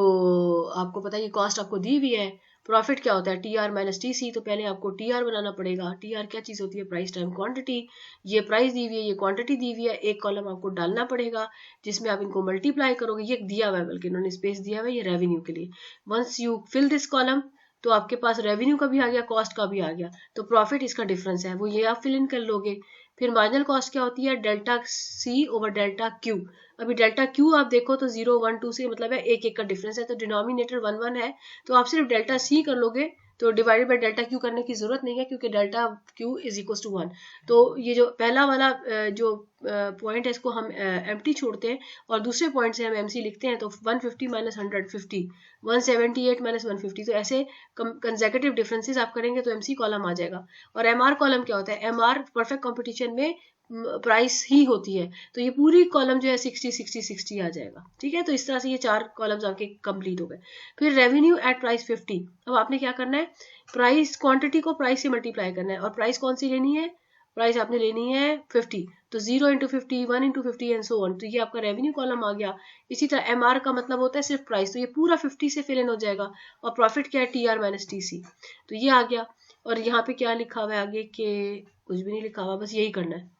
[SPEAKER 1] आपको पता है ये कॉस्ट आपको दी हुई है। प्रॉफिट क्या होता है, T R minus T C, तो पहले आपको टी आर बनाना पड़ेगा। टी आर क्या चीज़ होती है, प्राइस टाइम क्वांटिटी। ये प्राइस दी हुई है, ये क्वांटिटी दी हुई है, एक कॉलम आपको डालना पड़ेगा जिसमें आप इनको मल्टीप्लाई करोगे। ये दिया हुआ है, बल्कि इन्होंने स्पेस दिया हुआ है, ये रेवेन्यू के लिए। Once you fill this column तो आपके पास रेवेन्यू का भी आ गया, कॉस्ट का भी आ गया, तो प्रॉफिट इसका डिफरेंस है, वो ये आप फिल इन कर लोगे। फिर मार्जिनल कॉस्ट क्या होती है, delta C over delta Q. अभी डेल्टा क्यू आप देखो तो 0 1 2 से मतलब है एक एक का डिफरेंस है, तो डिनोमिनेटर 1 1 है, तो आप सिर्फ डेल्टा सी कर लोगे, तो डिवाइडेड बाय डेल्टा क्यू करने की जरूरत नहीं है, क्योंकि delta Q is equal to 1। तो ये जो पहला वाला जो पॉइंट है इसको हम एम्प्टी छोड़ते हैं, और दूसरे पॉइंट से हम एमसी लिखते हैं, तो 150 माइनस 150, 178 माइनस 150, तो ऐसे कंसेक्यूटिव डिफरेंसेस आप करेंगे तो एमसी कॉलम आ जाएगा। और एमआर कॉलम क्या होता है, एमआर परफेक्ट कंपटीशन में प्राइस ही होती है, तो ये पूरी कॉलम जो है 60 60 60 आ जाएगा। ठीक है, तो इस तरह से ये 4 कॉलम्स आपके कंप्लीट हो गए। फिर रेवेन्यू एट प्राइस 50, अब आपने क्या करना है, प्राइस क्वांटिटी को प्राइस से मल्टीप्लाई करना है, और प्राइस कौन सी लेनी है, प्राइस आपने लेनी है 50, तो 0 into 50 1 into 50 and so on, तो ये आपका रेवेन्यू कॉलम आ गया। इसी तरह एम आर का मतलब होता है सिर्फ प्राइस, तो ये पूरा 50 से फिल इन हो जाएगा। और प्रॉफिट क्या है, T R minus T C, तो ये आ गया। और यहाँ पे क्या लिखा हुआ है आगे, के कुछ भी नहीं लिखा हुआ, बस यही करना है।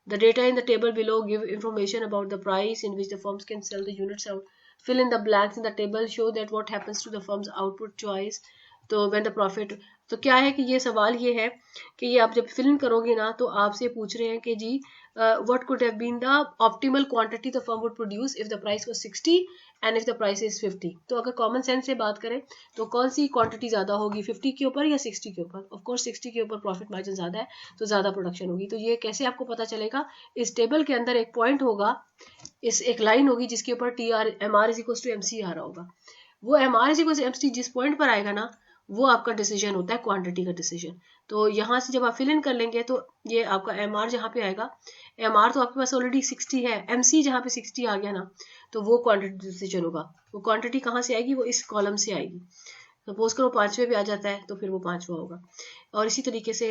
[SPEAKER 1] The data in the table below give information about the price in which the firms can sell the units out. Fill in the blanks in the table. Show that what happens to the firm's output choice. तो when the profit, तो क्या है कि ये सवाल ये है कि ये आप जब फिल इन करोगे ना, तो आपसे पूछ रहे हैं कि जी what could have been the optimal quantity the firm would produce if the price was 60 and if the price is 50। तो अगर कॉमन सेंस से बात करें तो कौन सी क्वांटिटी ज़्यादा होगी, 50 के ऊपर या 60 के ऊपर? ऑफ कोर्स 60 के ऊपर प्रॉफिट मार्जिन ज़्यादा है, तो ज़्यादा प्रोडक्शन होगी। तो ये कैसे आपको पता चलेगा, इस टेबल के अंदर एक पॉइंट होगा, इस एक लाइन होगी जिसके ऊपर T R M R is equal to M C आ रहा होगा। वो M R is equal to M C जिस पॉइंट पर आएगा ना, वो आपका डिसीजन होता है, क्वांटिटी का डिसीजन। तो यहाँ से जब आप फिल इन कर लेंगे तो ये आपका एम आर जहाँ पे आएगा, एम आर तो आपके पास ऑलरेडी 60 है, एम सी जहाँ पे 60 आ गया ना, तो वो क्वांटिटी डिसीजन होगा। वो क्वांटिटी कहाँ से आएगी, वो इस कॉलम से आएगी। सपोज करो 5वें पे आ जाता है तो फिर वो 5वां होगा। और इसी तरीके से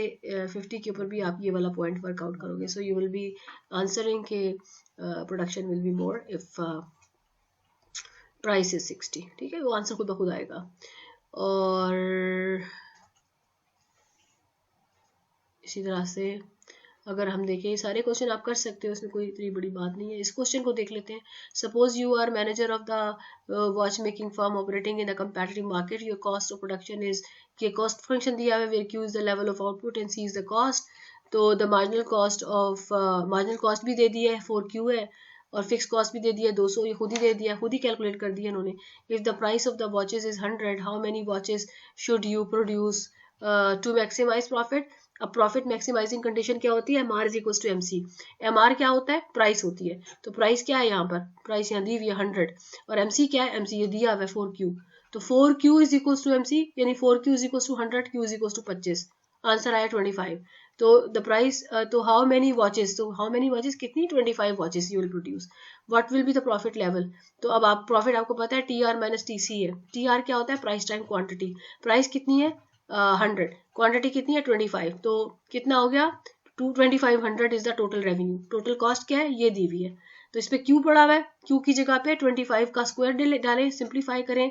[SPEAKER 1] 50 के ऊपर भी आप ये वाला पॉइंट वर्कआउट करोगे। So you will be answering के production will be more if price is 60। ठीक है, वो आंसर खुद ब खुद आएगा। और इसी तरह से अगर हम देखें ये सारे क्वेश्चन आप कर सकते हो, इसमें कोई इतनी बड़ी बात नहीं है। इस क्वेश्चन को देख लेते हैं। Suppose you are manager of the watch making firm operating in the competitive market, your cost of production is, के कॉस्ट फंक्शन दिया हुआ है where Q is the level of output and C is the cost. तो the marginal cost भी दे दिया है 4Q है, और फिक्स कॉस्ट भी दे दिया 200, ये खुद ही दे दिया, खुद ही कैलकुलेट कर दिया इन्होंने। If the price of the watches is 100, how many watches should you produce to maximize profit. अब प्रॉफिट मैक्सिमाइजिंग कंडीशन क्या होती है, MR is equal to MC। MR क्या होता है, प्राइस होती है। तो प्राइस क्या है यहाँ पर, प्राइस यहाँ दी हुई है 100, और MC क्या है, MC ये दिया हुआ है 4Q। तो 4Q is equal to MC, यानी 4Q is equal to 100, Q is equal to 25, answer आया 25। तो द प्राइस, तो हाउ मेनी वॉचेस, तो हाउ मेनी वॉचेस कितनी, 25 watches you will produce. What will be the profit level. तो अब आप profit आपको पता है TR माइनस TC है। TR क्या होता है, प्राइस टाइम क्वांटिटी। प्राइस कितनी है 100, क्वांटिटी कितनी है 25, तो कितना हो गया 2500 is the total revenue. Total cost क्या है, ये दी हुई है। तो इस पे Q पड़ा हुआ है, Q की जगह पे 25 का स्क्वायर डालें, सिंप्लीफाई करें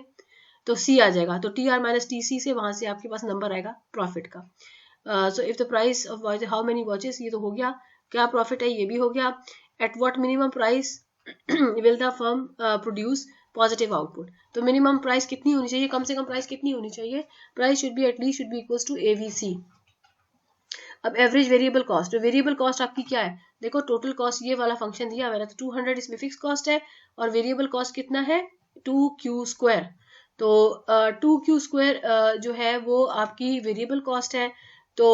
[SPEAKER 1] तो C आ जाएगा। तो TR माइनस TC से वहां से आपके पास नंबर आएगा प्रॉफिट का। So if the price of watch, how many watches, ये तो हो गया, क्या प्रॉफिट है ये भी हो गया। At what minimum price will the firm produce positive output. तो मिनिमम प्राइस कितनी होनी चाहिए, कम से कम प्राइस कितनी होनी चाहिए, price should be at least should be equal to AVC। अब एवरेज वेरिएबल कॉस्ट, तो वेरिएबल कॉस्ट आपकी क्या है, देखो टोटल कॉस्ट ये वाला फंक्शन दिया हुआ है, तो 200 इसमें फिक्स कॉस्ट है, और वेरिएबल कॉस्ट कितना है 2Q स्क्वायर। तो 2Q स्क्वायर जो है वो आपकी वेरिएबल कॉस्ट है। तो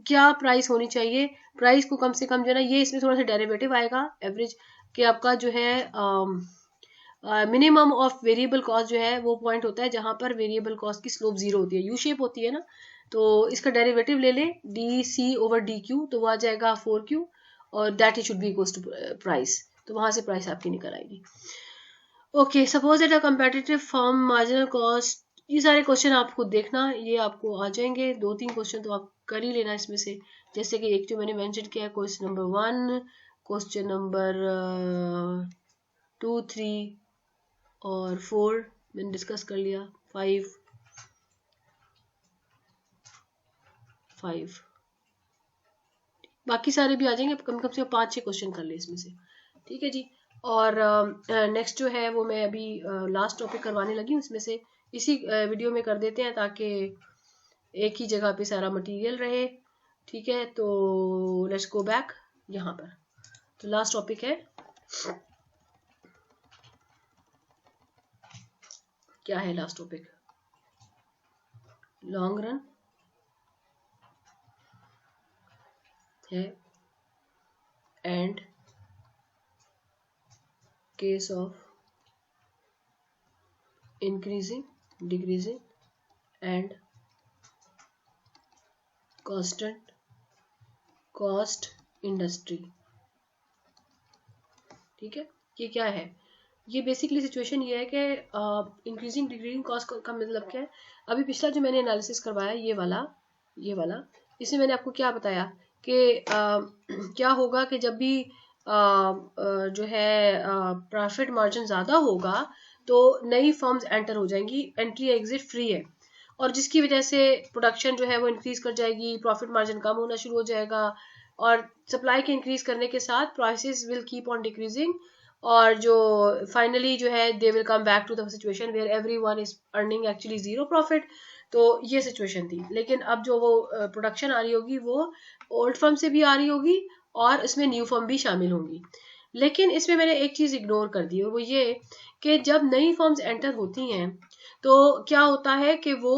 [SPEAKER 1] क्या प्राइस होनी चाहिए, प्राइस को कम से कम जो है ना, ये इसमें थोड़ा सा डेरिवेटिव आएगा एवरेज कि आपका जो है मिनिमम ऑफ वेरिएबल कॉस्ट जो है वो पॉइंट होता है जहां पर वेरिएबल कॉस्ट की स्लोप 0 होती है, यू शेप होती है ना। तो इसका डेरिवेटिव ले ले DC/DQ, तो वो आ जाएगा 4Q, और that is should be equal to price. तो वहां से प्राइस आपकी निकल आएगी। Okay, suppose that a competitive firm marginal cost, ये सारे क्वेश्चन आप खुद देखना, ये आपको आ जाएंगे। 2-3 क्वेश्चन तो आप कर ही लेना इसमें से, जैसे कि एक जो मैंने मेंशन किया है क्वेश्चन नंबर 1, क्वेश्चन नंबर 2, 3 और 4 मैंने डिस्कस कर लिया, 5 बाकी सारे भी आ जाएंगे, कम से कम 5-6 क्वेश्चन कर ले इसमें से, ठीक है जी। और नेक्स्ट जो है वो मैं अभी लास्ट टॉपिक करवाने लगी हूँ, इसमें से इसी वीडियो में कर देते हैं ताकि एक ही जगह पे सारा मटेरियल रहे, ठीक है। तो लेट्स गो बैक यहाँ पर। तो लास्ट टॉपिक है, क्या है लास्ट टॉपिक, लॉन्ग रन है and case of increasing, decreasing and constant cost industry, ठीक है। ये क्या है, ये बेसिकली सिचुएशन ये है कि इंक्रीजिंग डिक्रीजिंग कॉस्ट का मतलब क्या है। अभी पिछला जो मैंने एनालिसिस करवाया ये वाला इसमें मैंने आपको क्या बताया कि क्या होगा कि जब भी जो है प्रॉफिट मार्जिन ज़्यादा होगा तो नई फर्म्स एंटर हो जाएंगी, एंट्री एग्जिट फ्री है, और जिसकी वजह से प्रोडक्शन जो है वो इंक्रीज कर जाएगी, प्रॉफिट मार्जिन कम होना शुरू हो जाएगा, और सप्लाई के इंक्रीज करने के साथ prices will keep on decreasing, और जो फाइनली जो है they will come back to the situation where everyone is earning actually zero profit. तो ये सिचुएशन थी, लेकिन अब जो वो प्रोडक्शन आ रही होगी वो ओल्ड फर्म से भी आ रही होगी और इसमें न्यू फर्म भी शामिल होंगी। लेकिन इसमें मैंने एक चीज इग्नोर कर दी, वो ये कि जब नई फर्म्स एंटर होती हैं तो क्या होता है कि वो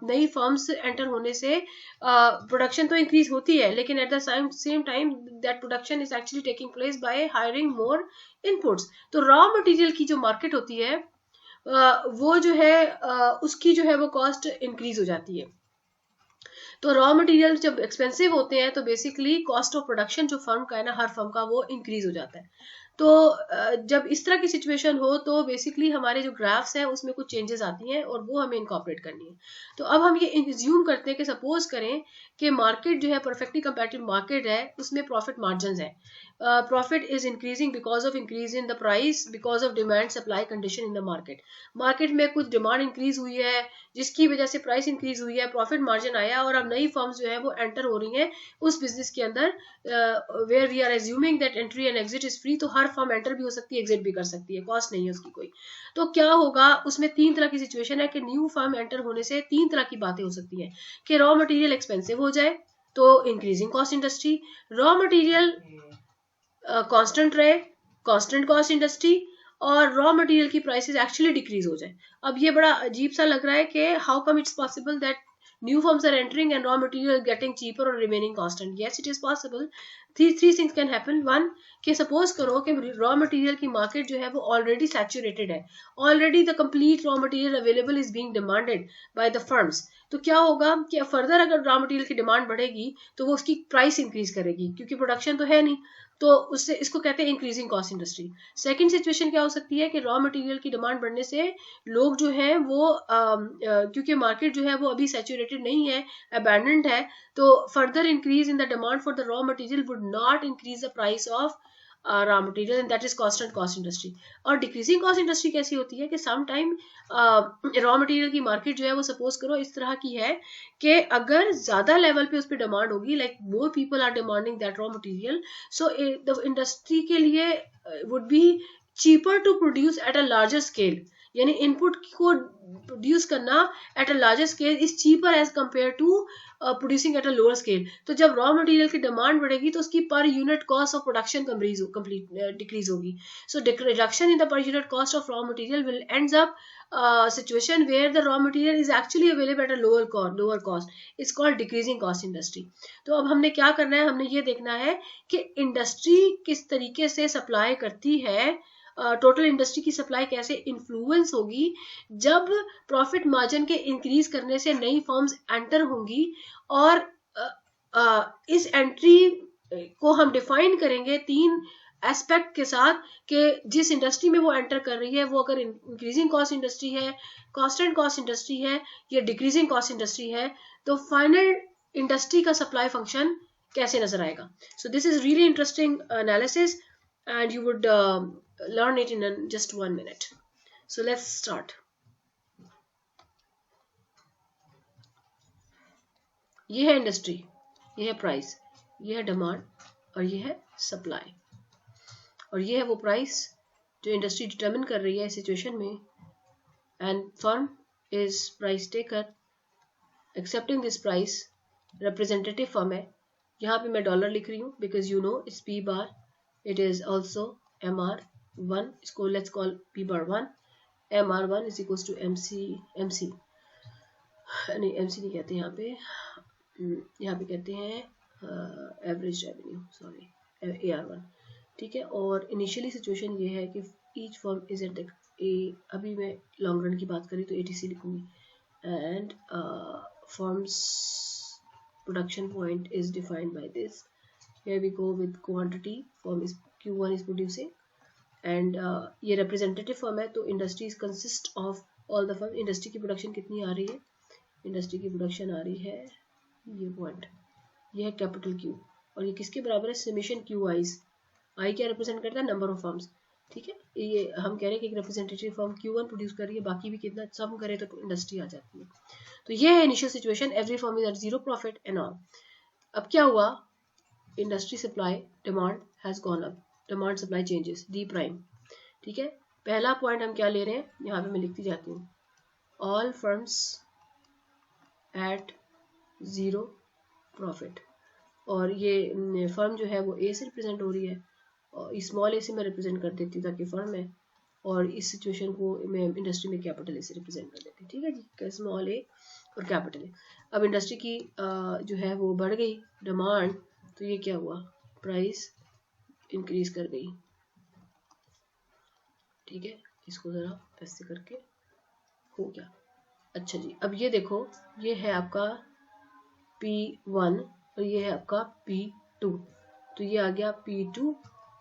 [SPEAKER 1] नई फर्म्स एंटर होने से प्रोडक्शन तो इंक्रीज होती है, लेकिन at the same time that production is actually taking place by hiring more inputs. तो रॉ मटेरियल की जो मार्केट होती है वो जो है उसकी जो है वो कॉस्ट इंक्रीज हो जाती है। तो रॉ मटेरियल जब एक्सपेंसिव होते हैं तो बेसिकली कॉस्ट ऑफ प्रोडक्शन जो फर्म का है ना, हर फर्म का, वो इंक्रीज हो जाता है। तो जब इस तरह की सिचुएशन हो तो बेसिकली हमारे जो ग्राफ्स हैं उसमें कुछ चेंजेस आती हैं और वो हमें इनकॉर्पोरेट करनी है। तो अब हम ये एज्यूम करते हैं कि सपोज करें कि मार्केट जो है परफेक्टली कंपैरेटिव मार्केट है, उसमें प्रॉफिट मार्जिन है, profit is increasing because of increase in the price because of demand supply condition in the market. Market में कुछ डिमांड इंक्रीज हुई है जिसकी वजह से प्राइस इंक्रीज हुई है, प्रॉफिट मार्जिन आया और अब नई फर्म्स जो है वो एंटर हो रही हैं उस बिजनेस के अंदर where we are assuming that entry and exit is free. तो हर फर्म एंटर भी हो सकती है, एग्जिट भी कर सकती है, कॉस्ट नहीं है उसकी कोई। तो क्या होगा उसमें तीन तरह की सिचुएशन है कि न्यू फर्म एंटर होने से तीन तरह की बातें हो सकती हैं कि रॉ मटेरियल एक्सपेंसिव हो जाए तो increasing cost industry, raw material constant रहे कांस्टेंट कॉस्ट इंडस्ट्री, और रॉ मटेरियल की प्राइसेस एक्चुअली डिक्रीज हो जाए। अब ये बड़ा अजीब सा लग रहा है कि how come it's possible that new firms are entering and raw material getting cheaper or remaining constant? Yes, it is possible. Three things can happen. One, कि सपोज करो कि रॉ मटेरियल की मार्केट जो है वो ऑलरेडी सैचुरेटेड है, already the complete raw material available is being demanded by the firms. तो क्या होगा कि फर्दर अगर रॉ मटेरियल की डिमांड बढ़ेगी तो वो उसकी प्राइस इंक्रीज करेगी क्योंकि प्रोडक्शन तो है नहीं, तो उससे इसको कहते हैं increasing cost industry. Second situation क्या हो सकती है कि रॉ मटेरियल की डिमांड बढ़ने से लोग जो हैं वो क्योंकि मार्केट जो है वो अभी सैचुरेटेड नहीं है, अबैंडन्ड है, तो further increase in the demand for the raw material would not increase the price of raw material and that is constant cost industry. और डिक्रीजिंग कॉस्ट इंडस्ट्री कैसी होती है कि सम टाइम रॉ मटेरियल की market जो है वो suppose करो इस तरह की है कि अगर ज्यादा लेवल पे उस पर डिमांड होगी, like more people are demanding that raw material, so the industry के लिए would be cheaper to produce at a larger scale, यानी इनपुट को प्रोड्यूस करना at a larger scale is cheaper as compared to producing at a lower scale. तो जब raw material की demand बढ़ेगी तो उसकी per unit cost of production decrease होगी। So reduction in the per unit cost of raw material will ends up situation where the raw material is actually available at a lower cost. It's called decreasing cost industry. तो अब हमने क्या करना है, हमने ये देखना है कि इंडस्ट्री किस तरीके से सप्लाई करती है, टोटल इंडस्ट्री की सप्लाई कैसे इन्फ्लुएंस होगी जब प्रॉफिट मार्जिन के इंक्रीज करने से नई फर्म्स एंटर होंगी, और इस एंट्री को हम डिफाइन करेंगे तीन एस्पेक्ट के साथ कि जिस इंडस्ट्री में वो एंटर कर रही है वो अगर इंक्रीजिंग कॉस्ट इंडस्ट्री है, कांस्टेंट कॉस्ट इंडस्ट्री है या डिक्रीजिंग कॉस्ट इंडस्ट्री है, तो फाइनल इंडस्ट्री का सप्लाई फंक्शन कैसे नजर आएगा। सो this is really interesting analysis and you would learn it in just 1 minute. So let's start. ये है इंडस्ट्री, ये है प्राइस, ये है डिमांड और ये है सप्लाई, और ये है वो प्राइस जो इंडस्ट्री डिटरमिन कर रही है सिचुएशन में, and firm is price taker accepting this price, representative firm है। यहाँ पे मैं डॉलर लिख रही हूँ because you know it's P bar, it is also MR1, इसको let's call P bar 1, MR1 is equals to MC नहीं MC नहीं कहते यहाँ पे, यहाँ पे कहते हैं एवरेज रेवेन्यू, सॉरी AR1, ठीक है। और इनिशियली सिचुएशन ये है कि ईच फर्म इज एट अभी मैं लॉन्ग रन की बात करी तो ATC लिखूंगी, and firms production point is defined by this. Here we go with quantity, firm is Q1 is producing, and ये representative firm है तो industries consist of all the firm. Industry की production कितनी आ रही है, इंडस्ट्री की production आ रही है ये पॉइंट, ये है कैपिटल Q, और ये किसके बराबर है, समेशन क्यू आईज। आई क्या रिप्रेजेंट करता है, नंबर ऑफ फर्म्स, ठीक है। ये हम कह रहे हैं कि एक रिप्रेजेंटेटिव फर्म Q1 प्रोड्यूस कर रही है, बाकी भी कितना सम करे तो इंडस्ट्री आ जाती है। तो ये है initial situation, every firm is at zero profit and all. अब क्या हुआ, industry supply demand has gone up, demand supply changes D prime, ठीक है। पहला पॉइंट हम क्या ले रहे हैं, यहाँ पे मैं लिखती जाती हूँ, all firms at zero profit, और ये फर्म जो है वो ए से रिप्रेजेंट हो रही है, और स्मॉल ए से मैं रिप्रेजेंट कर देती हूँ ताकि फर्म है, और इस सिचुएशन को मैं इंडस्ट्री में कैपिटल ए से रिप्रेजेंट कर देती हूँ, ठीक है जी, स्मॉल ए और कैपिटल ए। अब इंडस्ट्री की जो है वो बढ़ गई डिमांड, तो ये क्या हुआ, प्राइस इंक्रीज कर गई, ठीक है। इसको जरा ऐसे करके हो गया, अच्छा जी। अब ये देखो, ये है आपका P1 और ये है आपका P2, तो ये आ गया P2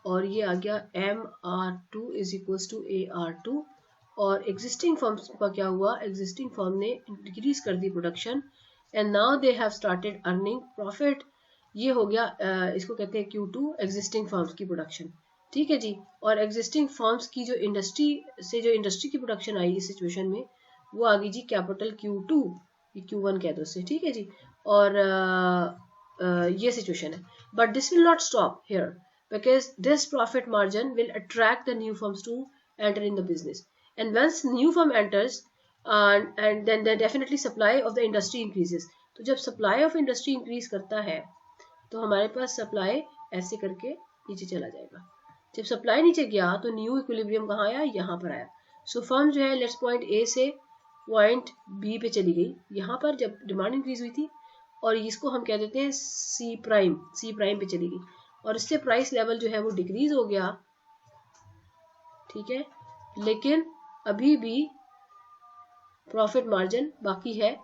[SPEAKER 1] और ये आ गया MR2 is equals to AR2। और एग्जिस्टिंग फर्म्स का क्या हुआ, एग्जिस्टिंग फर्म ने इंक्रीज कर the production and now they have started earning profit. ये हो गया इसको कहते हैं Q2 एग्जिस्टिंग फर्म्स की प्रोडक्शन, ठीक है जी। और एग्जिस्टिंग फर्म्स की जो इंडस्ट्री की प्रोडक्शन आई इस सिचुएशन में वो आ गई जी कैपिटल Q2, Q1 कह दो उससे, ठीक है जी। और ये सिचुएशन है, but this will not stop here because this profit margin will attract the new firms to enter in the business, and once new firm enters and then definitely supply of the industry increases। तो जब supply of industry increase करता है तो हमारे पास supply ऐसे करके नीचे चला जाएगा। जब supply नीचे गया तो new equilibrium कहाँ आया, यहाँ पर आया। so firm जो है let's point A से point B पे चली गई, यहाँ पर जब डिमांड इंक्रीज हुई थी, और इसको हम कह देते हैं C प्राइम पे चली गई, और इससे प्राइस लेवल जो है वो डिक्रीज हो गया, ठीक है। लेकिन अभी भी प्रॉफिट मार्जिन बाकी है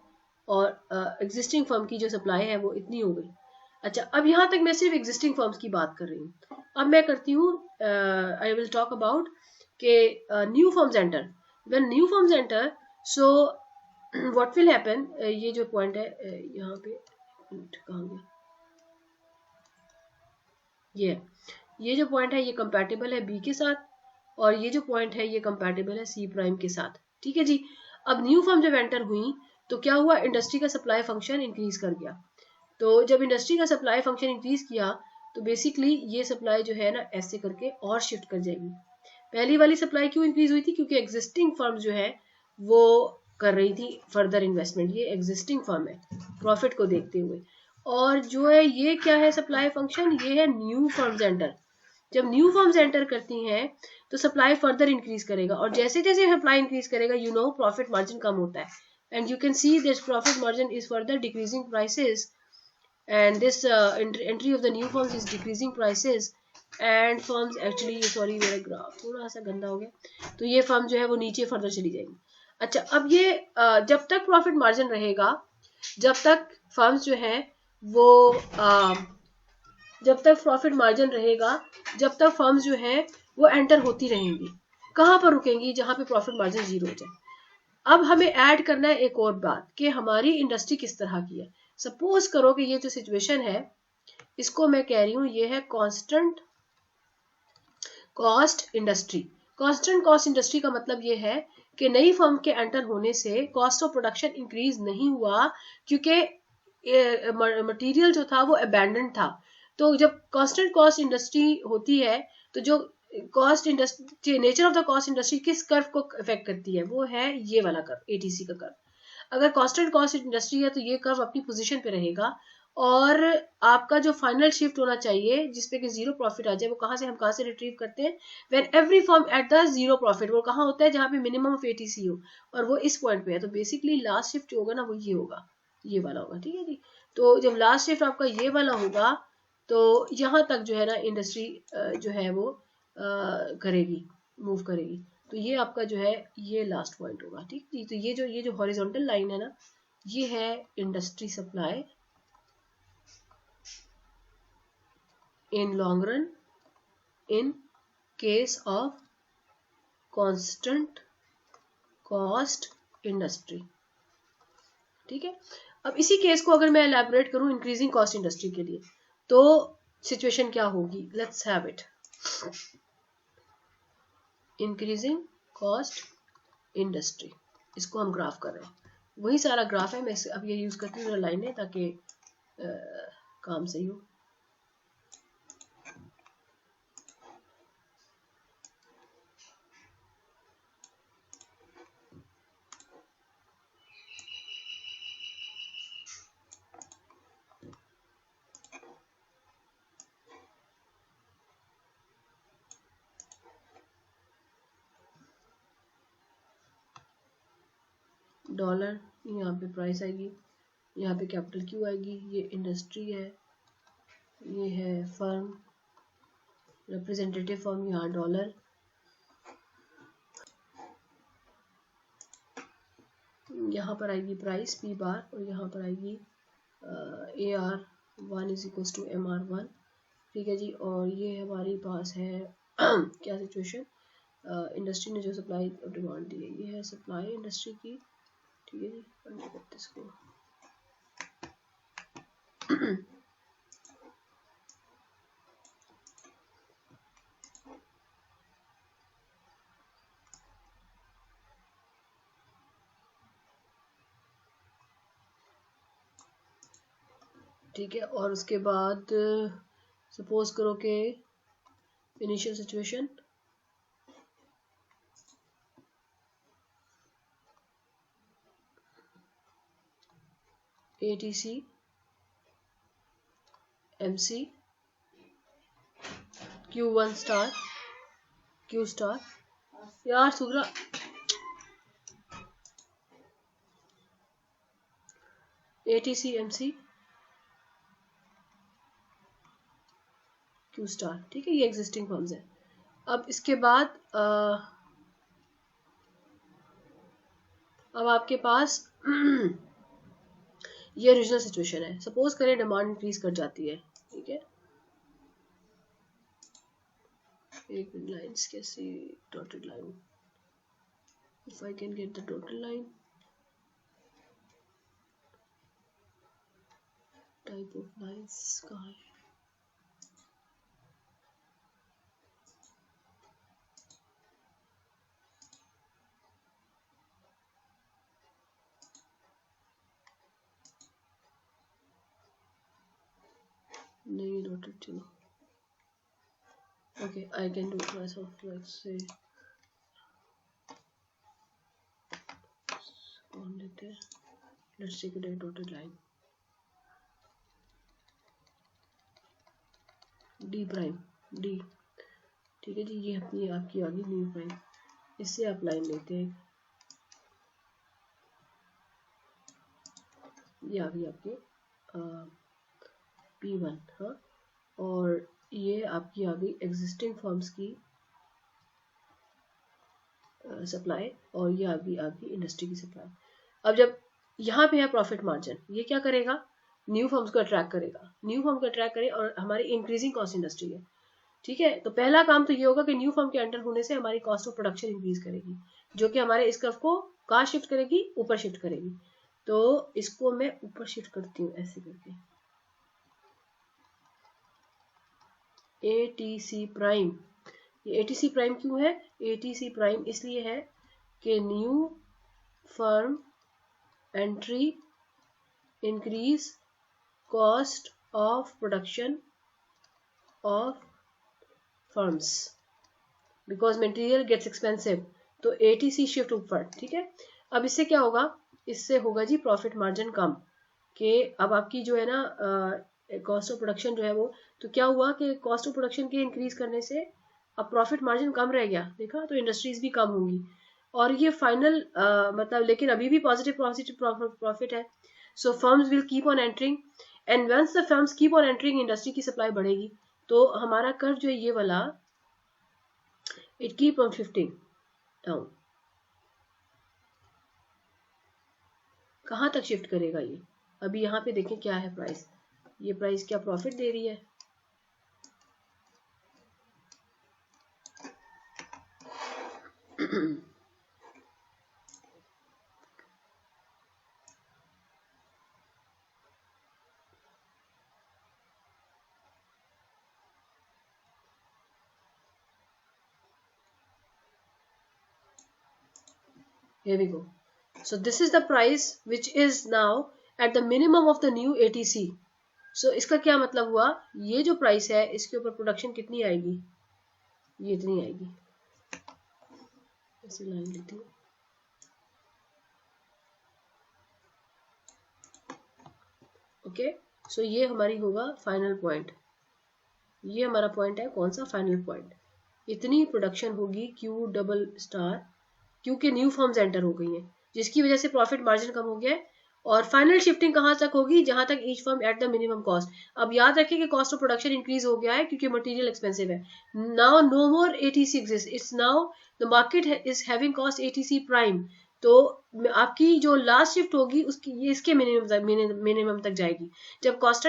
[SPEAKER 1] और एग्जिस्टिंग फर्म की जो सप्लाई है वो इतनी हो गई। अच्छा, अब यहाँ तक मैं सिर्फ एग्जिस्टिंग फर्म्स की बात कर रही हूँ। अब मैं करती हूँ आई विल टॉक अबाउट के new firms enter. When new firms enter so what will happen, ये जो पॉइंट है यहाँ पे कहाँ गया, ये जो पॉइंट है ये कंपैटिबल है बी के साथ, और ये जो पॉइंट है ये कंपैटिबल है सी प्राइम के साथ, ठीक है जी। अब न्यू फर्म जब एंटर हुई तो क्या हुआ, इंडस्ट्री का सप्लाई फंक्शन इंक्रीज कर गया। तो जब इंडस्ट्री का सप्लाई फंक्शन इंक्रीज किया तो बेसिकली ये सप्लाई जो है ना ऐसे करके और शिफ्ट कर जाएगी। पहली वाली सप्लाई क्यों इंक्रीज हुई थी, क्योंकि एग्जिस्टिंग फर्म जो है वो कर रही थी फर्दर इन्वेस्टमेंट, ये एग्जिस्टिंग फर्म है प्रॉफिट को देखते हुए। और जो है ये क्या है सप्लाई फंक्शन, ये है न्यू फर्म्स एंटर। जब न्यू फर्म्स एंटर करती हैं तो सप्लाई फर्दर इंक्रीज करेगा, और जैसे जैसे सप्लाई इंक्रीज करेगा यू नो प्रॉफिट मार्जिन कम होता है, and you can see this profit margin is further decreasing prices, and this entry of the new firms is decreasing prices and firms actually, sorry मेरा graph थोड़ा सा गंदा हो गया, तो ये फर्म जो है वो नीचे फर्दर चली जाएगी। अच्छा, अब ये जब तक प्रॉफिट मार्जिन रहेगा, जब तक फर्म्स जो है वो जब तक प्रॉफिट मार्जिन रहेगा, जब तक फर्म्स जो है वो एंटर होती रहेंगी। कहाँ पर रुकेंगी, जहां पे प्रॉफिट मार्जिन जीरो हो जाए। अब हमें ऐड करना है एक और बात कि हमारी इंडस्ट्री किस तरह की है। सपोज करो कि ये जो सिचुएशन है इसको मैं कह रही हूँ ये है constant cost industry. Constant cost industry का मतलब ये है कि नई फर्म के एंटर होने से कॉस्ट ऑफ प्रोडक्शन इंक्रीज नहीं हुआ, क्योंकि मटेरियल जो था वो अबैंडन था। तो जब कांस्टेंट कॉस्ट इंडस्ट्री होती है तो जो cost industry, nature of the cost industry किस कर्व को इफेक्ट करती है, वो है ये वाला कर्व, एटीसी का कर्व। अगर कांस्टेंट कॉस्ट इंडस्ट्री है तो ये कर्व अपनी पोजीशन पे रहेगा, और आपका जो फाइनल शिफ्ट होना चाहिए जिसपे कि जीरो प्रॉफिट आ जाए, वो कहाँ से रिट्रीव करते हैं, when every firm at the zero profit. वो कहाँ होता है, जहाँ पे मिनिमम ऑफ एटीसी हो, और वो इस पॉइंट पे है। तो बेसिकली लास्ट शिफ्ट जो होगा ना वो ये होगा, ये वाला होगा, ठीक है जी। तो जब लास्ट शिफ्ट आपका ये वाला होगा तो यहाँ तक जो है ना इंडस्ट्री जो है वो करेगी, मूव करेगी। तो ये आपका जो है ये लास्ट पॉइंट होगा, ठीक जी। तो ये जो हॉरिजॉन्टल लाइन है ना ये है industry supply in long run in case of constant cost industry, ठीक है। अब इसी केस को अगर मैं एलैबोरेट करूं इंक्रीजिंग कॉस्ट इंडस्ट्री के लिए तो सिचुएशन क्या होगी, let's have it. Increasing cost industry, इसको हम ग्राफ कर रहे हैं, वही सारा ग्राफ है। मैं अब ये यूज करती हूँ लाइन है ताकि काम सही हो। डॉलर, यहाँ पे प्राइस आएगी, यहाँ पे कैपिटल क्यू आएगी, ये इंडस्ट्री है, ये है फर्म, रिप्रेजेंटेटिव फर्म, यहाँ डॉलर, यहाँ पर आएगी प्राइस पी बार, और यहाँ पर आएगी AR1 is equal to MR1, ठीक है जी। और ये हमारे पास है क्या सिचुएशन, इंडस्ट्री ने जो सप्लाई और डिमांड दी है, ये है सप्लाई इंडस्ट्री की, ठीक है जी। 32 को ठीक है। और उसके बाद सपोज करो कि initial situation ATC MC Q1 star Q star, यार सुगरा ATC MC Q स्टार, ठीक है। ये एग्जिस्टिंग फर्म्स है। अब इसके बाद अब आपके पास ये ओरिजिनल सिचुएशन है। सपोज करें डिमांड इंक्रीज कर जाती है, ठीक है। एक लाइन्स कैसे, dotted line, if I can get the dotted line, type of lines कहाँ है, नहीं डॉटेड, चलो okay, I can do it myself. Let's say on लेते हैं, let's take a dotted line D prime D, ठीक है जी। ये अपनी आपकी आ गई न्यू प्राइम, इससे आप लाइन लेते हैं, ये आ गई आपके P1, हाँ। और ये आपकी आ गई एग्जिस्टिंग फर्म्स की सप्लाई, और ये आ गई आपकी इंडस्ट्री की सप्लाई। अब जब यहाँ पे है प्रॉफिट मार्जिन, ये क्या करेगा, न्यू फर्म्स को अट्रैक्ट करेगा, न्यू फर्म को अट्रैक्ट करे, और हमारी इंक्रीजिंग कॉस्ट इंडस्ट्री है, ठीक है। तो पहला काम तो ये होगा कि न्यू फर्म के एंटर होने से हमारी कॉस्ट ऑफ प्रोडक्शन इंक्रीज करेगी, जो कि हमारे इस कर्व को कहाँ शिफ्ट करेगी, ऊपर शिफ्ट करेगी। तो इसको मैं ऊपर शिफ्ट करती हूँ ऐसे करके, ATC प्राइम। ये ATC प्राइम क्यों है, ATC प्राइम इसलिए है कि new firm entry increase cost of production of firms because material gets expensive, तो ATC शिफ्ट ऊपर, ठीक है। अब इससे क्या होगा, इससे होगा जी प्रॉफिट मार्जिन कम, कि अब आपकी जो है ना कॉस्ट ऑफ प्रोडक्शन जो है वो, तो क्या हुआ कि कॉस्ट ऑफ प्रोडक्शन के इंक्रीज करने से अब प्रॉफिट मार्जिन कम रह गया, देखा, तो इंडस्ट्रीज भी कम होंगी। और ये फाइनल मतलब, लेकिन अभी भी पॉजिटिव प्रॉफिट है। So firms will keep on entering, and once the firms keep on entering, industry की सप्लाई बढ़ेगी। तो हमारा कर्व जो है ये वाला, it keep on shifting down. कहाँ तक शिफ्ट करेगा ये, अभी यहाँ पे देखें क्या है प्राइस, ये प्राइस क्या प्रॉफिट दे रही है, here we go. So this is the price which is now at the minimum of the new ATC. So इसका क्या मतलब हुआ, ये जो प्राइस है इसके ऊपर प्रोडक्शन कितनी आएगी, ये इतनी आएगी, ऐसे लाइन लेती हूँ, ओके। सो ये हमारी होगा फाइनल पॉइंट, ये हमारा पॉइंट है, कौन सा, फाइनल पॉइंट। इतनी प्रोडक्शन होगी Q डबल स्टार, क्योंकि न्यू फर्म्स एंटर हो गई हैं, जिसकी वजह से प्रॉफिट मार्जिन कम हो गया है। और फाइनल शिफ्टिंग कहाँ तक होगी, जहां तक each firm at the minimum cost. अब याद रखिए कि कॉस्ट ऑफ प्रोडक्शन इंक्रीज हो गया है क्योंकि मटेरियल एक्सपेंसिव है। Now no more ATC exist, it's now the market is having cost ATC prime, तो आपकी जो लास्ट शिफ्ट होगी उसकी ये इसके मिनिमम तक जाएगी। जब कॉस्ट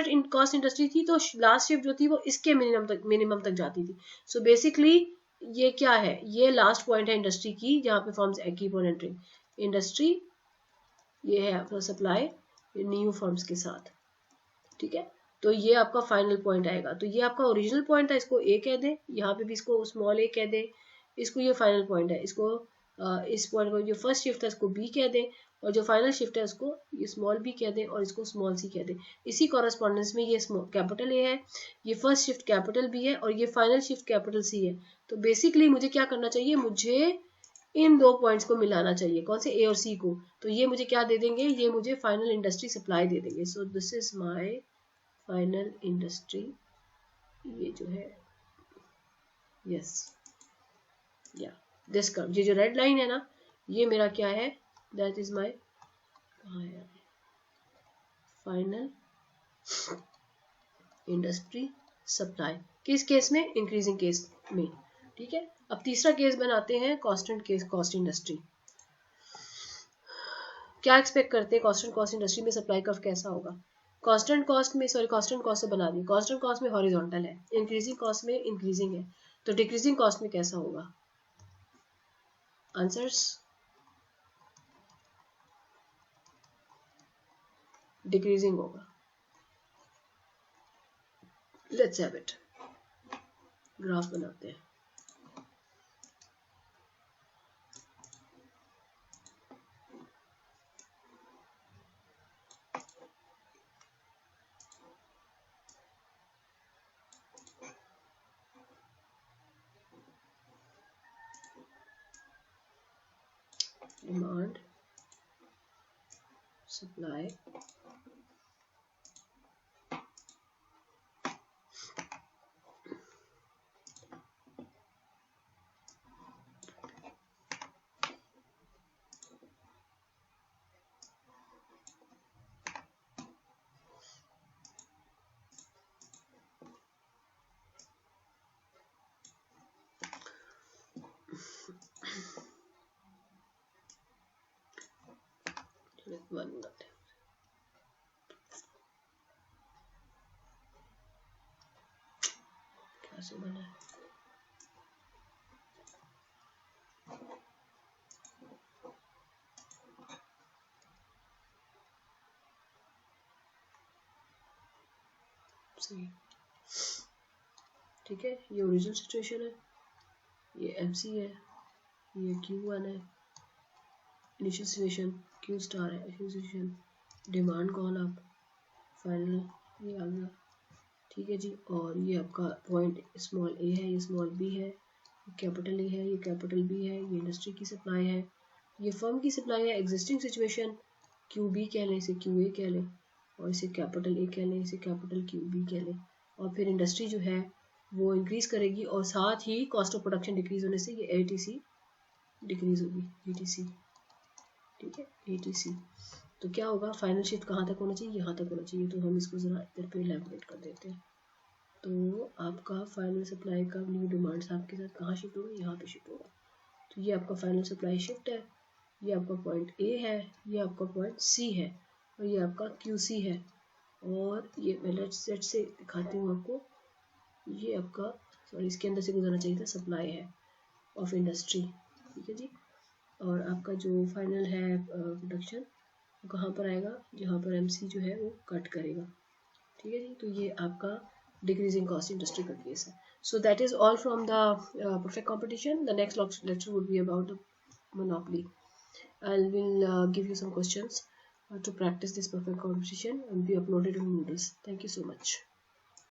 [SPEAKER 1] इंडस्ट्री थी तो लास्ट शिफ्ट जो थी वो इसके मिनिमम तक जाती थी। सो बेसिकली ये क्या है, ये लास्ट पॉइंट है इंडस्ट्री की जहाँ पे forms keep on entering industry. ये है आपका सप्लाई न्यू फॉर्म्स के साथ, ठीक है। तो ये आपका फाइनल पॉइंट आएगा। तो ये आपका ओरिजिनल पॉइंट था, इसको ए कह दें, यहाँ पे भी इसको स्मॉल ए कह दें, इसको ये फाइनल पॉइंट है, इसको इस पॉइंट को जो फर्स्ट शिफ्ट है इसको बी कह दें, और जो फाइनल शिफ्ट है उसको ये स्मॉल बी कह दें और इसको स्मॉल सी कह दें। इसी कॉरेस्पॉन्डेंस में ये कैपिटल ए है, ये फर्स्ट शिफ्ट कैपिटल बी है और ये फाइनल शिफ्ट कैपिटल सी है। तो बेसिकली मुझे क्या करना चाहिए, मुझे इन दो पॉइंट्स को मिलाना चाहिए, कौन से, ए और सी को। तो ये मुझे क्या दे देंगे, ये मुझे फाइनल इंडस्ट्री सप्लाई दे देंगे। सो this is my final industry, ये जो है यस या दिस कर्व, ये जो रेड लाइन है ना, ये मेरा क्या है, that is my final industry supply. किस केस में, इंक्रीजिंग केस में, ठीक है। अब तीसरा केस बनाते हैं कांस्टेंट केस कॉस्ट इंडस्ट्री। क्या एक्सपेक्ट करते हैं कांस्टेंट कॉस्ट इंडस्ट्री में सप्लाई कर्व कैसा होगा। कांस्टेंट कॉस्ट से बना दी, कांस्टेंट कॉस्ट में हॉरिजॉन्टल है, इंक्रीजिंग कॉस्ट में इंक्रीजिंग है, तो डिक्रीजिंग कॉस्ट में कैसा होगा। आंसर्स, डिक्रीजिंग होगा। लेट्स हैव इट, ग्राफ बनाते हैं। डिमांड, सप्लाई, वन मिनट, कैसे बना है, सही, ठीक है। ये ओरिजिनल सिचुएशन है, ये MC है, ये Q1 है, इनिशियल सिचुएशन Q स्टार है, initial situation demand call up, final ये आ गया, ठीक है जी। और ये आपका पॉइंट स्मॉल ए है, ये स्मॉल बी है, ये कैपिटल ए है, ये कैपिटल बी है, ये इंडस्ट्री की सप्लाई है, ये फर्म की सप्लाई है। एग्जिस्टिंग सिचुएशन QB कह लें, इसे QA कह लें, और इसे कैपिटल ए कह लें, इसे कैपिटल QB कह लें। और फिर इंडस्ट्री जो है वो इंक्रीज करेगी और साथ ही कॉस्ट ऑफ प्रोडक्शन डिक्रीज होने से ये ATC डिक्रीज होगी, ATC, ठीक है, ATC। तो क्या होगा, फाइनल शिफ्ट कहाँ तक होना चाहिए, यहाँ तक होना चाहिए। तो हम इसको जरा इधर पे इलैबोरेट कर देते हैं। तो आपका फाइनल सप्लाई का न्यू डिमांड्स आपके साथ कहाँ शिफ्ट होगा, यहाँ पे शिफ्ट होगा। तो ये आपका फाइनल सप्लाई शिफ्ट है, ये आपका पॉइंट A है, ये आपका पॉइंट C है, और ये आपका QC है। और ये मैं लेट सेट से दिखाती हूँ आपको, ये आपका सॉरी इसके अंदर से गुजरना चाहिए था, सप्लाई है ऑफ इंडस्ट्री, ठीक है जी। और आपका जो फाइनल है प्रोडक्शन कहाँ पर आएगा, जहाँ पर MC जो है वो कट करेगा, ठीक है जी। तो ये आपका डिक्रीजिंग कॉस्ट इंडस्ट्री का केस है। So that is all from the perfect competition. The next lecture would be about the monopoly. I will give you some questions to practice this perfect competition and be uploaded on Moodle. Thank you so much.